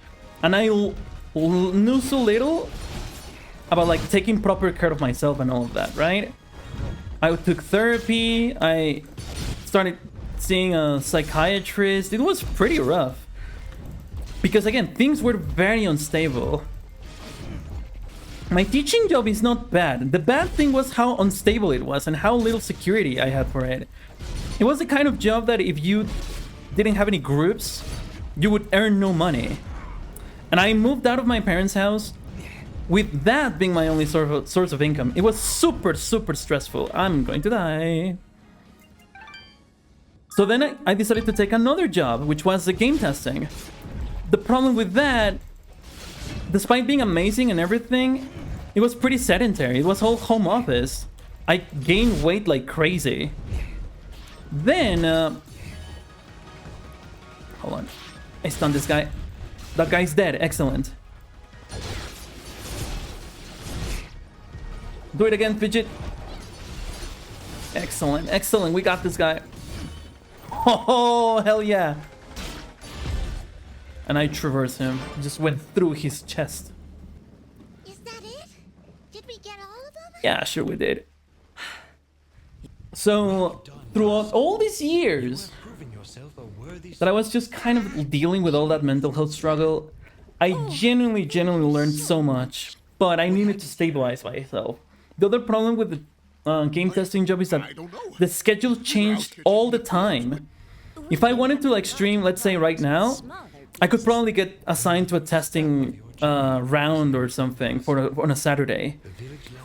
And I knew so little about like taking proper care of myself and all of that, right? I took therapy, I started seeing a psychiatrist. It was pretty rough. Because again, things were very unstable. My teaching job is not bad. The bad thing was how unstable it was and how little security I had for it. It was the kind of job that if you didn't have any groups, you would earn no money. And I moved out of my parents' house with that being my only source of income. It was super, super stressful. I'm going to die. So then I decided to take another job, which was the game testing. The problem with that, despite being amazing and everything, it was pretty sedentary. It was all home office. I gained weight like crazy. Then, hold on. I stunned this guy. That guy's dead. Excellent. Do it again, Fidget. Excellent, excellent. We got this guy. Oh, hell yeah. And I traversed him. Just went through his chest. Is that it? Did we get all of them? Yeah, sure we did. So, throughout all these years that I was just kind of dealing with all that mental health struggle, I genuinely learned so much. But I needed to stabilize myself. The other problem with the game testing job is that the schedule changed all the time. If I wanted to like stream, let's say right now, I could probably get assigned to a testing round or something on a Saturday.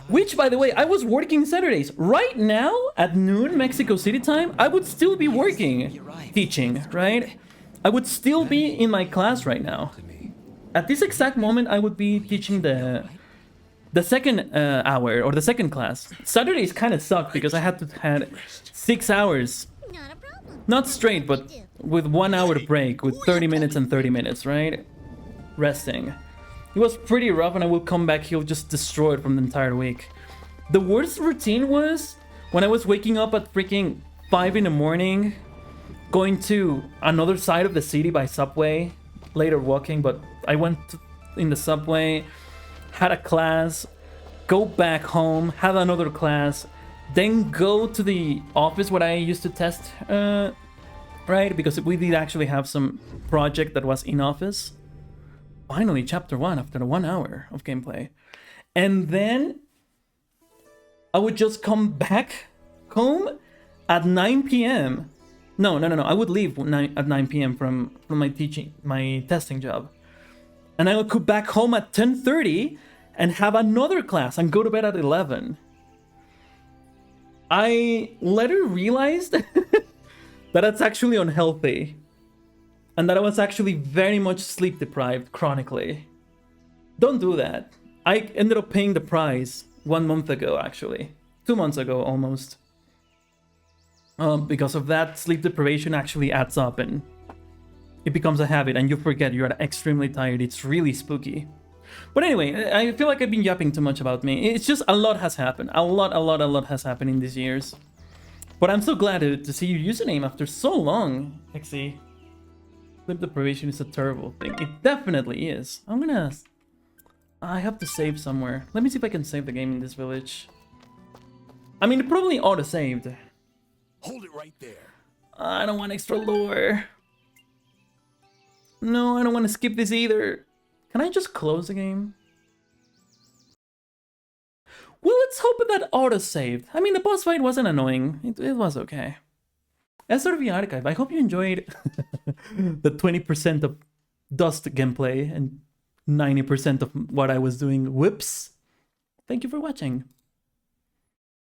Which, by the way, I was working Saturdays. Right now, at noon Mexico City time, I would still be working, teaching, right? I would still be in my class right now. At this exact moment, I would be teaching the second hour or the second class. Saturdays kind of sucked because I had to had 6 hours. Not a problem. Not straight, but with 1 hour break, with 30 minutes and 30 minutes, right? Resting. It was pretty rough, and I would come back here just destroyed from the entire week. The worst routine was when I was waking up at freaking 5 in the morning, going to another side of the city by subway, later walking, but I went in the subway, had a class, go back home, have another class, then go to the office where I used to test, right? Because we did actually have some project that was in office. Finally, chapter 1 after 1 hour of gameplay. And then I would just come back home at 9 p.m. No. I would leave at 9 p.m. from my testing job. And I would go back home at 10:30 and have another class and go to bed at 11. I later realized that that's actually unhealthy. And that I was actually very much sleep deprived chronically. Don't do that. I ended up paying the price 1 month ago, actually. 2 months ago, almost. Because of that, sleep deprivation actually adds up and it becomes a habit and you forget you're extremely tired. It's really spooky. But anyway, I feel like I've been yapping too much about me. It's just a lot has happened. A lot has happened in these years. But I'm so glad to see your username after so long, XE. Sleep deprivation is a terrible thing. It definitely is. I have to save somewhere. Let me see if I can save the game in this village. I mean, it probably auto-saved. Hold it right there. I don't want extra lore. No, I don't want to skip this either. Can I just close the game? Well, let's hope that auto-saved. I mean, the boss fight wasn't annoying. It was okay. S&RV Archive, I hope you enjoyed the 20% of Dust gameplay and 90% of what I was doing. Whoops. Thank you for watching.